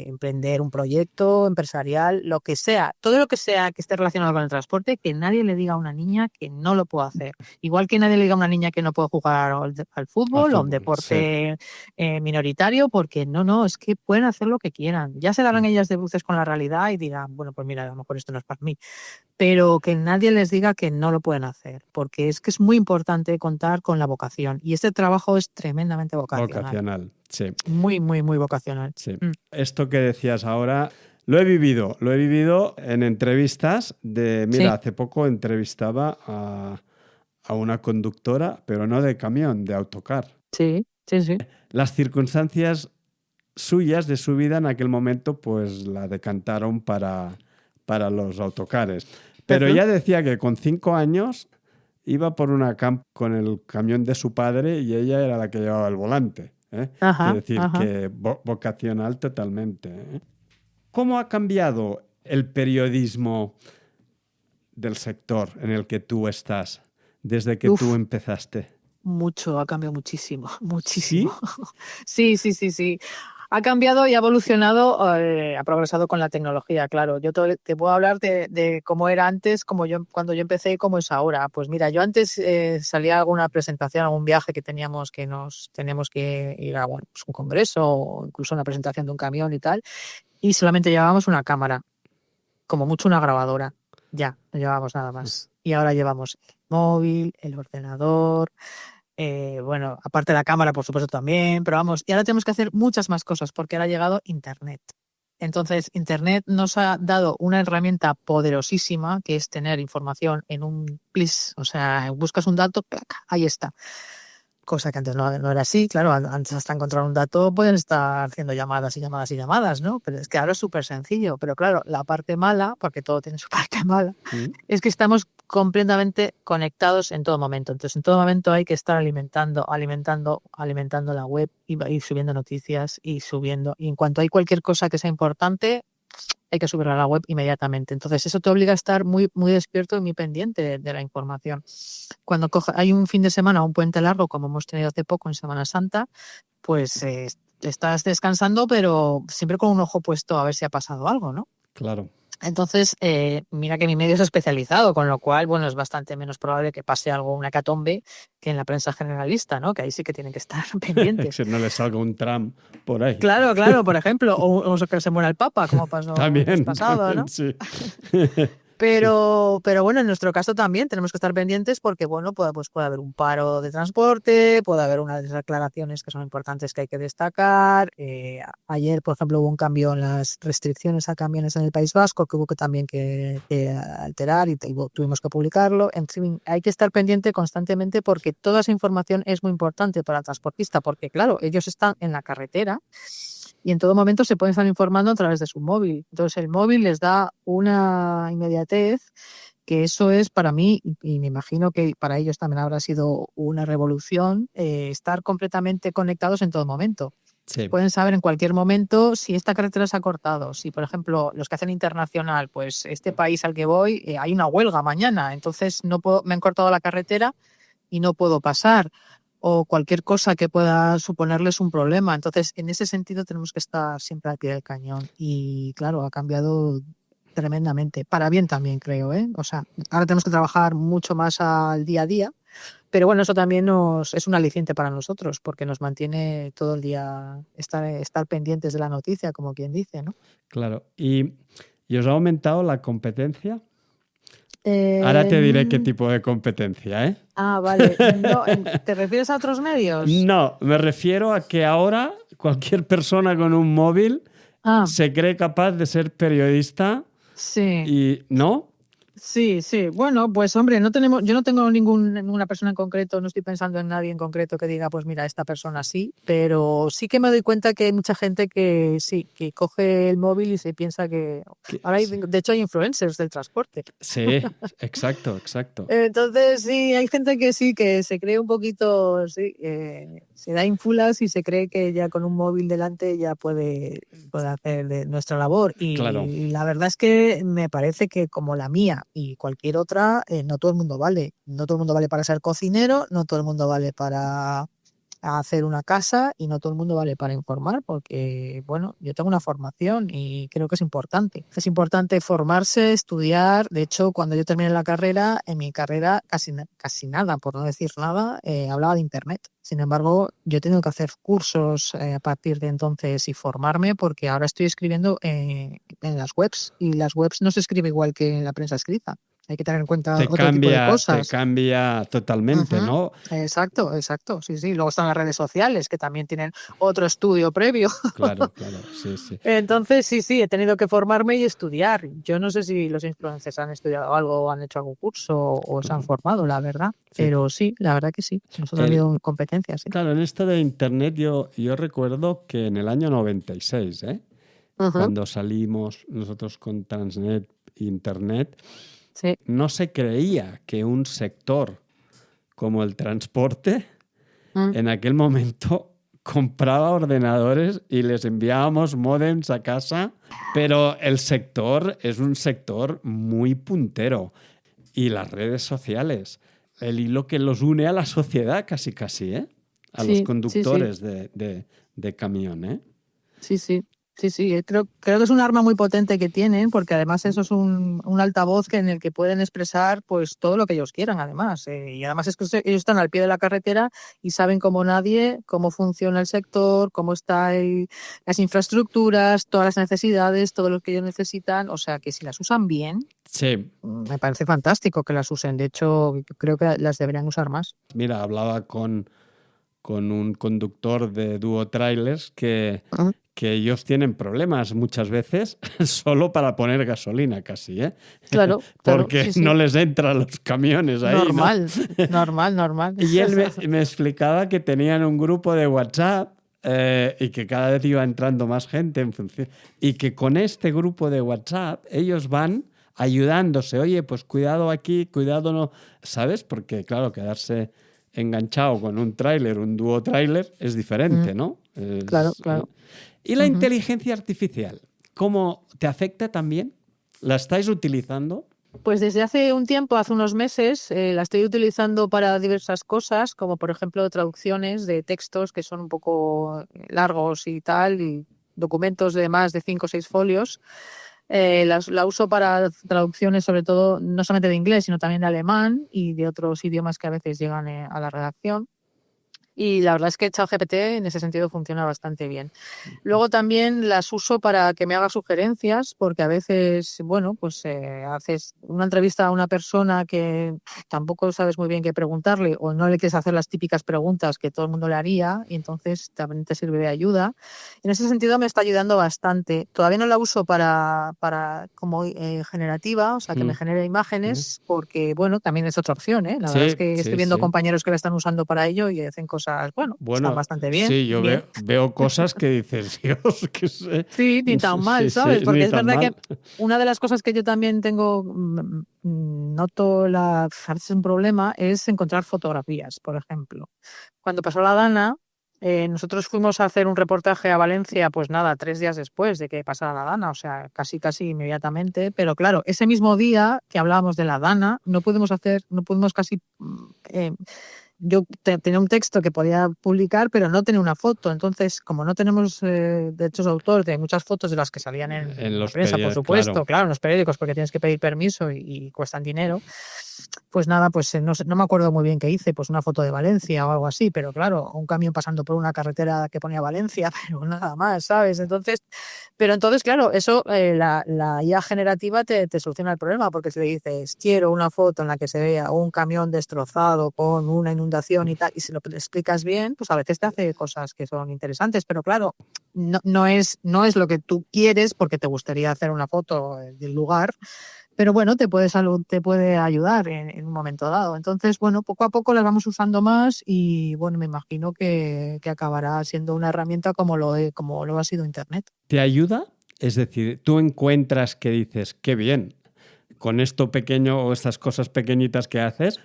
emprender un proyecto empresarial, lo que sea, todo lo que sea que esté relacionado con el transporte, que nadie le diga a una niña que no lo puede hacer. Igual que nadie le diga a una niña que no puede jugar al fútbol o a un deporte minoritario, porque no, es que pueden hacer lo que quieran. Ya se darán ellas de bruces con la realidad y dirán, bueno, pues mira, a lo mejor esto no es para mí. pero que nadie les diga que no lo pueden hacer, porque es que es muy importante contar con la vocación y este trabajo es tremendamente vocacional. Vocacional, sí. Muy, muy, muy vocacional. Sí. Esto que decías ahora, lo he vivido en entrevistas de, mira, Sí. hace poco entrevistaba a una conductora, pero no de camión, de autocar. Sí, sí, sí. Las circunstancias suyas de su vida en aquel momento pues la decantaron para los autocares. Pero ella decía que con 5 años iba por una con el camión de su padre y ella era la que llevaba el volante. Ajá, Es decir, ajá. que vocacional totalmente. ¿Cómo ha cambiado el periodismo del sector en el que tú estás desde que tú Uf, empezaste? mucho, ha cambiado muchísimo, muchísimo. ¿Sí? Sí, sí, sí, sí. Ha cambiado y ha evolucionado, ha progresado con la tecnología, claro. Yo te puedo hablar de cómo era antes, cuando yo empecé y cómo es ahora. Pues mira, yo antes salía a alguna presentación, algún viaje que teníamos que ir a bueno, pues un congreso o incluso una presentación de un camión y tal, y solamente llevábamos una cámara, como mucho una grabadora. Ya, no llevábamos nada más. Y ahora llevamos el móvil, el ordenador. Bueno, aparte de la cámara, por supuesto, también, pero vamos, y ahora tenemos que hacer muchas más cosas porque ahora ha llegado Internet. Entonces, Internet nos ha dado una herramienta poderosísima que es tener información en un plis, o sea, buscas un dato, ¡clac!, ahí está. Cosa que antes no era así, claro, antes hasta encontrar un dato pueden estar haciendo llamadas y llamadas y llamadas, ¿no? Pero es que ahora es súper sencillo, pero claro, la parte mala, porque todo tiene su parte mala, es que estamos completamente conectados en todo momento. Entonces, en todo momento hay que estar alimentando la web y subiendo noticias y subiendo. Y en cuanto hay cualquier cosa que sea importante, hay que subirla a la web inmediatamente. Entonces, eso te obliga a estar muy, muy despierto y muy pendiente de la información. Cuando hay un fin de semana o un puente largo, como hemos tenido hace poco en Semana Santa, pues estás descansando, pero siempre con un ojo puesto a ver si ha pasado algo, ¿no? Claro. Entonces, mira que mi medio es especializado, con lo cual, bueno, es bastante menos probable que pase algo, una hecatombe, que en la prensa generalista, ¿no? Que ahí sí que tienen que estar pendientes. Que no le salga un tram por ahí. Claro, claro, por ejemplo, o que se muera el Papa, como pasó el mes pasado, ¿no? Sí. Pero bueno, en nuestro caso también tenemos que estar pendientes porque, bueno, pues puede haber un paro de transporte, puede haber unas declaraciones que son importantes que hay que destacar. Ayer, por ejemplo, hubo un cambio en las restricciones a camiones en el País Vasco que hubo también que alterar y tuvimos que publicarlo. En fin, hay que estar pendiente constantemente porque toda esa información es muy importante para el transportista porque, claro, ellos están en la carretera y en todo momento se pueden estar informando a través de su móvil. Entonces el móvil les da una inmediatez que eso es para mí, y me imagino que para ellos también habrá sido una revolución, estar completamente conectados en todo momento. Sí. Pueden saber en cualquier momento si esta carretera se ha cortado, si por ejemplo los que hacen internacional, pues este país al que voy hay una huelga mañana, entonces me han cortado la carretera y no puedo pasar. O cualquier cosa que pueda suponerles un problema. Entonces, en ese sentido tenemos que estar siempre al pie del cañón. Y claro, ha cambiado tremendamente. Para bien también, creo, ¿eh? O sea, ahora tenemos que trabajar mucho más al día a día. Pero bueno, eso también es un aliciente para nosotros, porque nos mantiene todo el día estar pendientes de la noticia, como quien dice, ¿no? Claro. ¿Y os ha aumentado la competencia? Ahora te diré qué tipo de competencia, ¿eh? Ah, vale. No, ¿te refieres a otros medios? No, me refiero a que ahora cualquier persona con un móvil se cree capaz de ser periodista. Sí. Y ¿no? Sí, sí. Bueno, pues hombre, yo no tengo ninguna persona en concreto, no estoy pensando en nadie en concreto que diga, pues mira, esta persona sí, pero sí que me doy cuenta que hay mucha gente que sí, que coge el móvil y se piensa que ahora de hecho hay influencers del transporte. Sí, exacto. Entonces sí, hay gente que sí, que se cree un poquito, sí, se da infulas y se cree que ya con un móvil delante ya puede hacer de nuestra labor. Y claro. La verdad es que me parece que como la mía y cualquier otra, no todo el mundo vale. No todo el mundo vale para ser cocinero, no todo el mundo vale para a hacer una casa y no todo el mundo vale para informar porque, bueno, yo tengo una formación y creo que es importante. Es importante formarse, estudiar. De hecho, cuando yo terminé la carrera, en mi carrera casi nada, por no decir nada, hablaba de Internet. Sin embargo, yo he tenido que hacer cursos a partir de entonces y formarme porque ahora estoy escribiendo en las webs y las webs no se escribe igual que en la prensa escrita. Hay que tener en cuenta otro tipo de Te cosas. cambia totalmente, Ujú. ¿no? Exacto, exacto. Sí, sí. Luego están las redes sociales que también tienen otro estudio previo. Claro, claro, sí, sí. Entonces, sí, he tenido que formarme y estudiar. Yo no sé si los influencers han estudiado algo o han hecho algún curso o se han formado, la verdad. Sí. Pero sí, la verdad que sí. Nosotros hemos tenido competencias, sí. Claro, en esto de Internet yo recuerdo que en el año 96, cuando salimos nosotros con Transnet Internet, Sí. no se creía que un sector como el transporte en aquel momento compraba ordenadores y les enviábamos módems a casa, pero el sector es un sector muy puntero. Y las redes sociales, el hilo que los une a la sociedad casi, a los conductores de camión, Sí, creo que es un arma muy potente que tienen, porque además eso es un altavoz en el que pueden expresar pues todo lo que ellos quieran, además. Y además es que ellos están al pie de la carretera y saben como nadie cómo funciona el sector, cómo están las infraestructuras, todas las necesidades, todo lo que ellos necesitan. O sea que si las usan bien, sí, me parece fantástico que las usen. De hecho, creo que las deberían usar más. Mira, hablaba con un conductor de Duo Trailers que ellos tienen problemas muchas veces solo para poner gasolina casi, Claro, porque sí. no les entran los camiones ahí, Normal, ¿no? normal. Y él me explicaba que tenían un grupo de WhatsApp y que cada vez iba entrando más gente en función. Y que con este grupo de WhatsApp ellos van ayudándose. Oye, pues cuidado aquí, cuidado no. ¿Sabes? Porque, claro, quedarse enganchado con un tráiler, un dúo tráiler, es diferente, ¿no? Claro. ¿Y la inteligencia artificial? ¿Cómo te afecta también? ¿La estáis utilizando? Pues desde hace un tiempo, hace unos meses, la estoy utilizando para diversas cosas, como por ejemplo traducciones de textos que son un poco largos y tal, y documentos de más de 5 o 6 folios. La uso para traducciones sobre todo, no solamente de inglés, sino también de alemán y de otros idiomas que a veces llegan a la redacción. Y la verdad es que ChatGPT en ese sentido funciona bastante bien. Luego también las uso para que me haga sugerencias, porque a veces, bueno, pues haces una entrevista a una persona que tampoco sabes muy bien qué preguntarle o no le quieres hacer las típicas preguntas que todo el mundo le haría y entonces también te sirve de ayuda. En ese sentido me está ayudando bastante. Todavía no la uso para como generativa, o sea, que me genere imágenes, porque, bueno, también es otra opción, ¿eh? La verdad es que estoy viendo compañeros que la están usando para ello y hacen cosas, están bastante bien. Sí, yo veo cosas que dices, Dios, que sé. Sí, ni tan mal, ¿sabes? Porque es verdad que una de las cosas que yo también tengo, noto a veces un problema, es encontrar fotografías, por ejemplo. Cuando pasó la Dana, nosotros fuimos a hacer un reportaje a Valencia, pues nada, 3 días después de que pasara la Dana, o sea, casi inmediatamente. Pero claro, ese mismo día que hablábamos de la Dana, no pudimos casi... yo tenía un texto que podía publicar, pero no tenía una foto. Entonces, como no tenemos derechos de autor de muchas fotos de las que salían en la prensa, por supuesto, claro, en los periódicos, porque tienes que pedir permiso y cuestan dinero, pues nada, pues no me acuerdo muy bien qué hice, pues una foto de Valencia o algo así, pero claro, un camión pasando por una carretera que ponía Valencia, pero nada más, ¿sabes? Entonces, claro, eso, la IA generativa te soluciona el problema, porque si le dices, quiero una foto en la que se vea un camión destrozado con una inundación y tal, y si lo explicas bien, pues a veces te hace cosas que son interesantes, pero claro, no es lo que tú quieres porque te gustaría hacer una foto del lugar, pero bueno, te puede ayudar en un momento dado. Entonces, bueno, poco a poco las vamos usando más y bueno, me imagino que acabará siendo una herramienta como lo ha sido Internet. ¿Te ayuda? Es decir, tú encuentras que dices, qué bien, con esto pequeño o estas cosas pequeñitas que haces,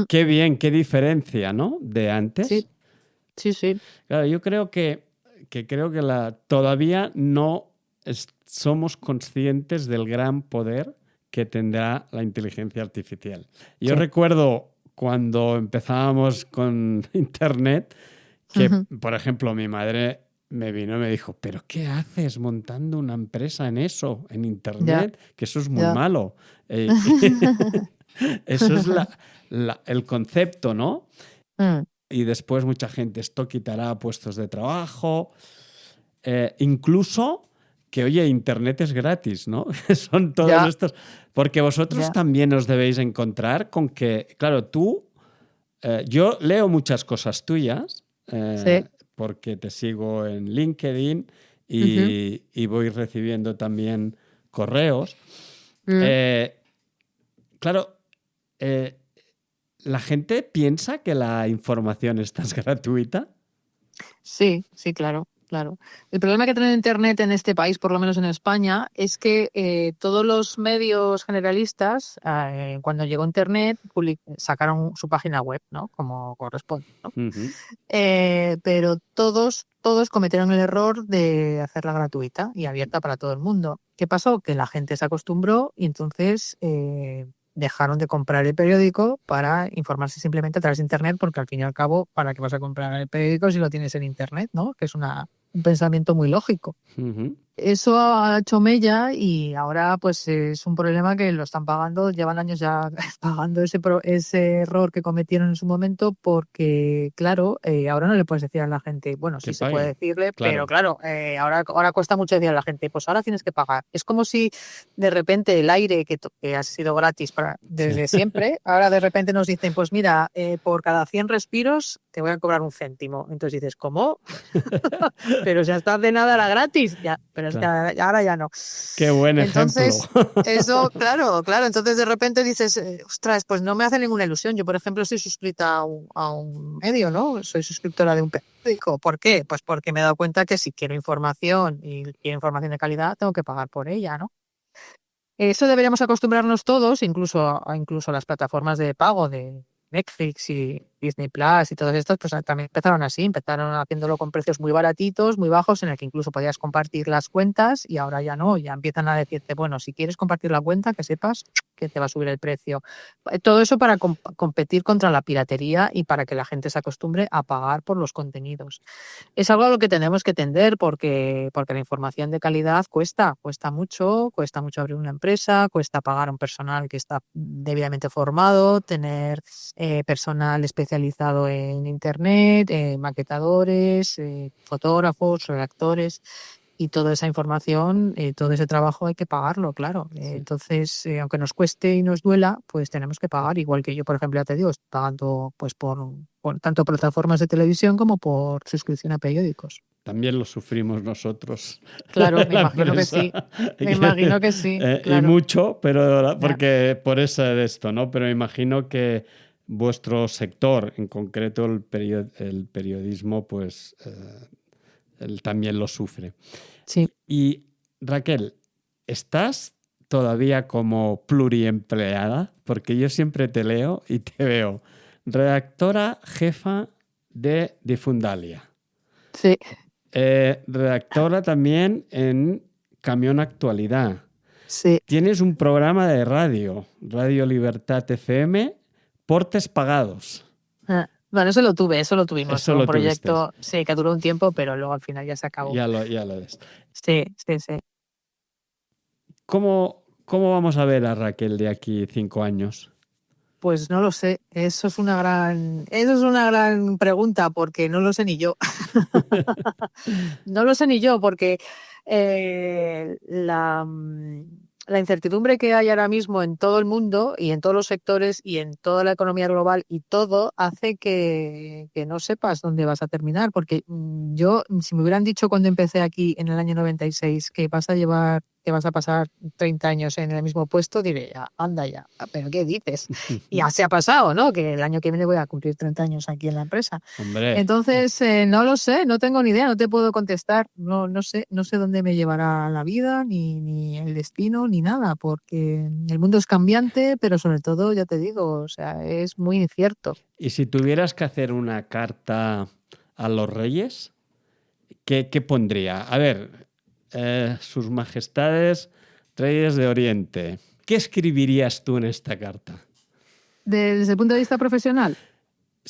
qué bien, qué diferencia, ¿no? De antes. Sí. Claro, yo creo que todavía no somos conscientes del gran poder que tendrá la inteligencia artificial. Yo recuerdo cuando empezábamos con Internet que, Ujú. por ejemplo, mi madre me vino y me dijo, ¿pero qué haces montando una empresa en eso, en Ya, Internet? Que eso es muy ya. malo. Eso es el concepto, ¿no? Mm, Y después mucha gente, esto quitará puestos de trabajo. Incluso que, oye, Internet es gratis, ¿no? Son todos Ya, estos. Porque vosotros ya. también os debéis encontrar con que, claro, yo leo muchas cosas tuyas Sí. porque te sigo en LinkedIn Ujú. y voy recibiendo también correos. Mm. Eh, claro, eh, la gente piensa que la información está gratuita. Sí, sí, claro, claro. El problema que tiene Internet en este país, por lo menos en España, es que todos los medios generalistas, cuando llegó Internet, sacaron su página web, ¿no? Como corresponde, ¿no? Ujú. Pero todos cometieron el error de hacerla gratuita y abierta para todo el mundo. ¿Qué pasó? Que la gente se acostumbró y entonces dejaron de comprar el periódico para informarse simplemente a través de Internet, porque al fin y al cabo, ¿para qué vas a comprar el periódico si lo tienes en Internet, ¿no? Que es un pensamiento muy lógico. Ujú. Eso ha hecho mella y ahora pues es un problema que lo están pagando, llevan años ya pagando ese error que cometieron en su momento porque, claro, ahora no le puedes decir a la gente, bueno, Que sí se puede paguen. decirle, pero Claro. claro, ahora cuesta mucho decir a la gente, pues ahora tienes que pagar. Es como si de repente el aire que ha sido gratis Sí. desde siempre, ahora de repente nos dicen, pues mira, por cada 100 respiros te voy a cobrar un céntimo. Entonces dices, ¿cómo? Pero ya está de nada era gratis, ya, pero es que Claro. ahora ya no. Qué buen ejemplo. Entonces, eso, claro, claro, entonces de repente dices, ostras, pues no me hace ninguna ilusión. Yo, por ejemplo, estoy suscrita a un medio, ¿no? Soy suscriptora de un periódico. ¿Por qué? Pues porque me he dado cuenta que si quiero información y quiero información de calidad, tengo que pagar por ella, ¿no? Eso deberíamos acostumbrarnos todos, incluso las plataformas de pago de Netflix y Disney Plus y todas estas, pues también empezaron así, empezaron haciéndolo con precios muy baratitos, muy bajos, en el que incluso podías compartir las cuentas y ahora ya no, ya empiezan a decirte, bueno, si quieres compartir la cuenta, que sepas que te va a subir el precio. Todo eso para competir contra la piratería y para que la gente se acostumbre a pagar por los contenidos. Es algo a lo que tenemos que tender porque la información de calidad cuesta mucho abrir una empresa, cuesta pagar a un personal que está debidamente formado, tener personal especializado en Internet, maquetadores, fotógrafos, redactores. Y toda esa información, todo ese trabajo hay que pagarlo, claro. Sí. Entonces, aunque nos cueste y nos duela, pues tenemos que pagar. Igual que yo, por ejemplo, ya te digo, estoy pagando pues por tanto plataformas de televisión como por suscripción a periódicos. También lo sufrimos nosotros, Claro, me la imagino que empresa. sí. Me imagino que sí, Y claro. mucho, pero Ya. porque por eso de esto, ¿no? Pero me imagino que vuestro sector, en concreto el periodismo, pues él también lo sufre. Sí. Y Raquel, ¿estás todavía como pluriempleada? Porque yo siempre te leo y te veo redactora jefa de Difundalia. Sí. Redactora también en Camión Actualidad. Sí. Tienes un programa de radio, Radio Libertad FM, portes pagados. Bueno, eso lo tuvimos. Eso Fue un lo tuviste. proyecto, sí, que duró un tiempo, pero luego al final ya se acabó. Ya lo ves. Sí, sí, sí. ¿Cómo vamos a ver a Raquel de aquí 5 años? Pues no lo sé. Eso es una gran pregunta, porque no lo sé ni yo. No lo sé ni yo, porque la incertidumbre que hay ahora mismo en todo el mundo y en todos los sectores y en toda la economía global y todo hace que no sepas dónde vas a terminar. Porque yo, si me hubieran dicho cuando empecé aquí en el año 96 que vas a pasar 30 años en el mismo puesto, diré, ya, anda ya, pero ¿qué dices? Y ya se ha pasado, ¿no? Que el año que viene voy a cumplir 30 años aquí en la empresa. Hombre, Entonces, no lo sé, no tengo ni idea, no te puedo contestar. No sé dónde me llevará la vida, ni el destino, ni nada, porque el mundo es cambiante, pero sobre todo, ya te digo, o sea, es muy incierto. y si tuvieras que hacer una carta a los reyes, ¿qué pondría? A ver, sus majestades, reyes de Oriente. ¿Qué escribirías tú en esta carta? Desde el punto de vista profesional,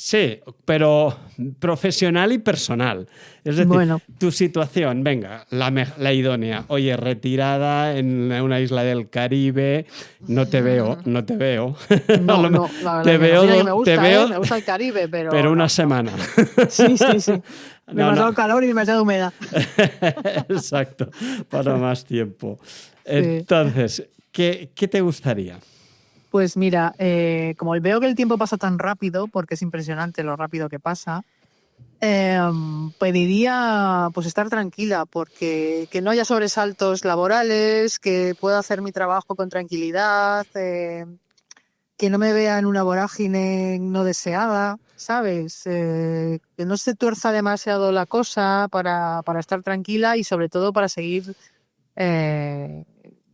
Sí, pero profesional y personal. Es decir, Bueno. tu situación, venga, la idónea. Oye, retirada en una isla del Caribe, no te veo. No, no, la verdad Te que no. veo, Mira que me te gusta, veo, me gusta el Caribe, pero pero una no. semana. Sí, sí, sí. No, Demasiado no. calor y demasiada humedad. Exacto, para más tiempo. Sí. Entonces, ¿qué te gustaría? Pues mira, como veo que el tiempo pasa tan rápido, porque es impresionante lo rápido que pasa, pediría pues estar tranquila, porque que no haya sobresaltos laborales, que pueda hacer mi trabajo con tranquilidad, que no me vea en una vorágine no deseada, ¿sabes? Que no se tuerza demasiado la cosa para estar tranquila y sobre todo para seguir eh,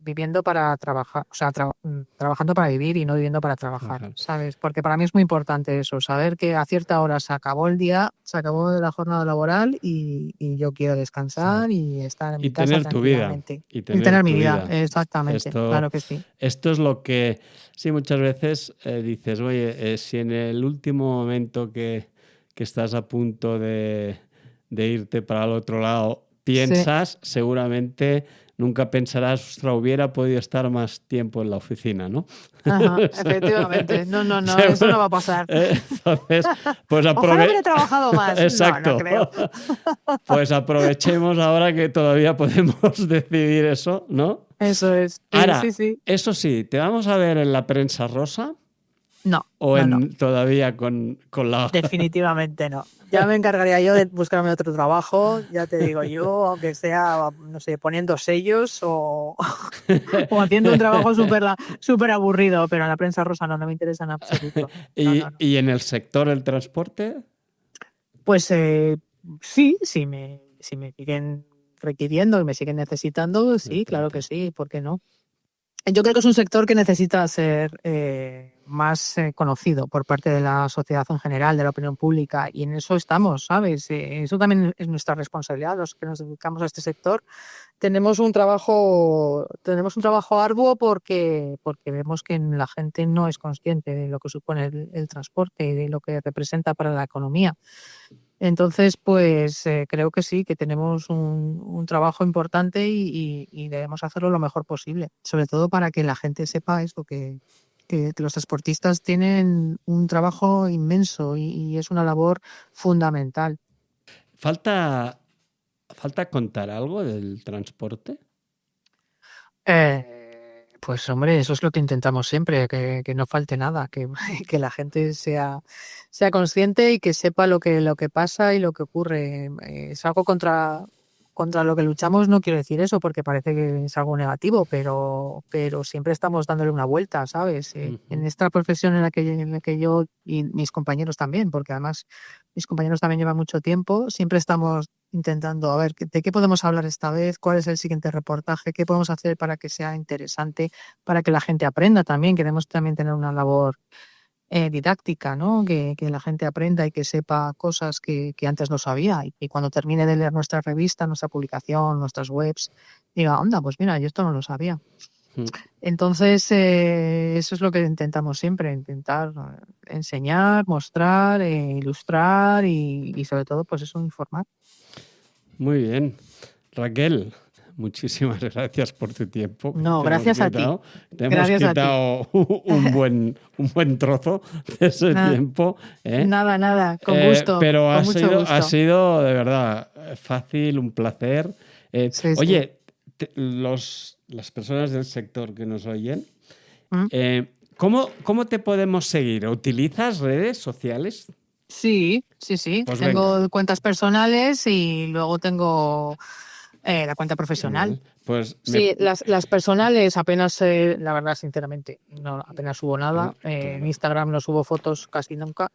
viviendo para trabajar, o sea, trabajando para vivir y no viviendo para trabajar, Ajá. ¿sabes? Porque para mí es muy importante eso, saber que a cierta hora se acabó el día, se acabó la jornada laboral y yo quiero descansar y estar en Y mi casa tener tu vida. tranquilamente. Y Y tener tener mi tu vida, vida. exactamente, Esto, claro que sí. esto es lo que, sí, muchas veces dices, oye, si en el último momento que estás a punto de irte para el otro lado, Sí. piensas, seguramente nunca pensarás, ostras, hubiera podido estar más tiempo en la oficina, ¿no? Ajá, efectivamente. No, no, no, eso no va a pasar. Entonces, pues Ojalá hubiera trabajado más. No, no Exacto. creo. Pues aprovechemos ahora que todavía podemos decidir eso, ¿no? Eso es. Sí, sí, Ahora, sí. eso sí, ¿te vamos a ver en la prensa rosa No, o no, no. todavía con la... Definitivamente no. Ya me encargaría yo de buscarme otro trabajo, ya te digo yo, aunque sea, no sé, poniendo sellos o haciendo un trabajo súper aburrido, pero en la prensa rosa no me interesa en absoluto. No, no, no. ¿Y en el sector del transporte? Pues sí, si me siguen requiriendo y me siguen necesitando, sí, claro que sí, ¿por qué no? Yo creo que es un sector que necesita ser más conocido por parte de la sociedad en general, de la opinión pública, y en eso estamos, ¿sabes? Eso también es nuestra responsabilidad, los que nos dedicamos a este sector. Tenemos un trabajo arduo porque vemos que la gente no es consciente de lo que supone el transporte y de lo que representa para la economía. Entonces, pues creo que sí, que tenemos un trabajo importante y debemos hacerlo lo mejor posible, sobre todo para que la gente sepa esto, que los transportistas tienen un trabajo inmenso y es una labor fundamental. ¿Falta contar algo del transporte? Pues hombre, eso es lo que intentamos siempre, que no falte nada, que la gente sea consciente y que sepa lo que pasa y lo que ocurre. Es algo contra lo que luchamos, no quiero decir eso porque parece que es algo negativo, pero siempre estamos dándole una vuelta, ¿sabes? En esta profesión en la que yo y mis compañeros también, porque además mis compañeros también llevan mucho tiempo, siempre estamos intentando, a ver, ¿de qué podemos hablar esta vez? ¿Cuál es el siguiente reportaje? ¿Qué podemos hacer para que sea interesante, para que la gente aprenda también? Queremos también tener una labor didáctica, ¿no? Que la gente aprenda y que sepa cosas que antes no sabía y cuando termine de leer nuestra revista, nuestra publicación, nuestras webs, diga, anda, pues mira, yo esto no lo sabía. Entonces, eso es lo que intentamos siempre, intentar enseñar, mostrar, ilustrar y sobre todo, pues eso, informar. Muy bien. Raquel, muchísimas gracias por tu tiempo. No, gracias a ti. Te hemos Gracias a ti. quitado un buen trozo de ese tiempo. Nada, con gusto. Pero con mucho gusto. ha sido de verdad fácil, un placer. Sí, oye, las personas del sector que nos oyen, ¿cómo te podemos seguir? ¿Utilizas redes sociales? Sí. Pues tengo venga. cuentas personales y luego tengo la cuenta profesional. Pues Sí, las personales apenas, la verdad, sinceramente, no, apenas subo nada. Claro. En Instagram no subo fotos casi nunca.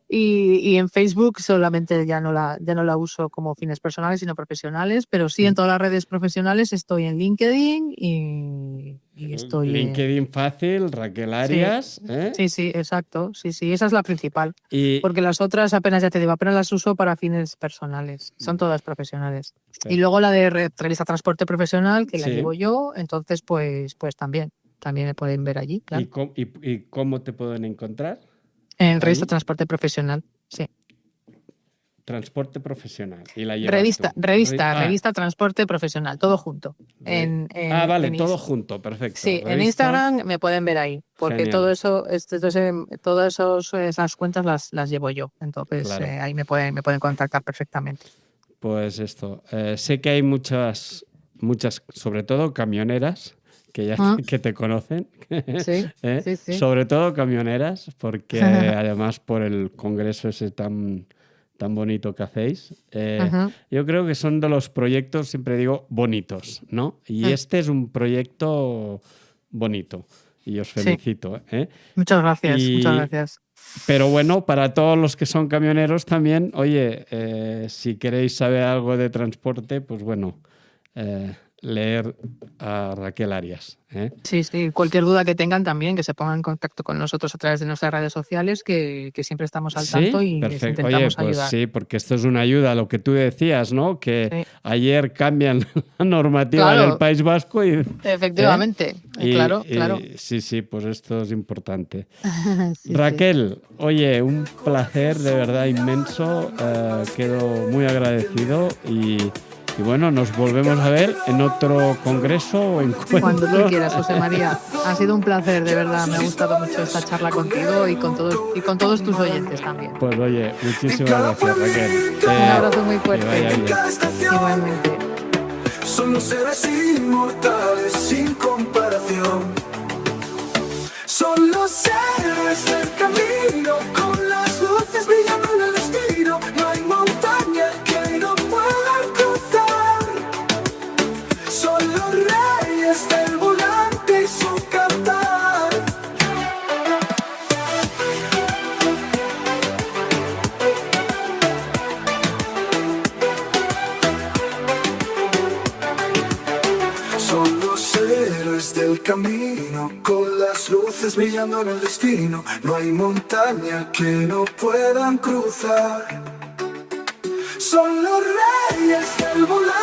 y en Facebook solamente ya no la uso como fines personales, sino profesionales, pero sí en todas las redes profesionales estoy en LinkedIn y estoy LinkedIn fácil, Raquel Arias. Sí, exacto. Sí, esa es la principal. Y, Porque las otras apenas las uso para fines personales. Son todas profesionales. Sí. Y luego la de Revista Transporte Profesional, que la Sí. llevo yo, entonces pues también me pueden ver allí, claro. ¿Y cómo te pueden encontrar? En revista Ahí. Transporte Profesional, sí. Transporte profesional. Y la llevas Revista, tú. revista Transporte Profesional, todo junto. Vale, en todo junto, perfecto. Sí, en Revista, Instagram me pueden ver ahí, porque genial. todo eso, todas esas cuentas las llevo yo. Entonces Claro. ahí me pueden contactar perfectamente. Pues esto. Sé que hay muchas, sobre todo camioneras, que ya Ah. que te conocen. Sí, sí, sí. Sobre todo camioneras, porque además por el congreso ese tan bonito que hacéis. Ujú. Yo creo que son de los proyectos, siempre digo, bonitos, ¿no? Y este es un proyecto bonito y os Sí. felicito. Muchas gracias, muchas Y, gracias. pero bueno, para todos los que son camioneros también, oye, si queréis saber algo de transporte, pues bueno, leer a Raquel Arias. Sí, sí, cualquier duda que tengan también, que se pongan en contacto con nosotros a través de nuestras redes sociales, que siempre estamos al tanto y les perfecto. Oye, intentamos pues ayudar. sí, porque esto es una ayuda a lo que tú decías, ¿no? Que Sí. ayer cambian la normativa Claro. del País Vasco y... Efectivamente, claro, claro. Sí, pues esto es importante. Sí, sí. Raquel, oye, un placer de verdad inmenso. Quedo muy agradecido y bueno, nos volvemos a ver en otro congreso o encuentro. Cuando tú quieras, José María. Ha sido un placer, de verdad. Me ha gustado mucho esta charla contigo y con todos tus oyentes también. Pues oye, muchísimas gracias, Raquel. Un abrazo muy que vaya fuerte. bien. Igualmente. Son los seres inmortales sin comparación. Son los héroes del camino, con las luces brillando en el destino. No hay montaña que no puedan cruzar. Son los reyes del volante y su cantar. Son los héroes del camino, con las luces brillando en el destino. No hay montaña que no puedan cruzar. Son los reyes del volante.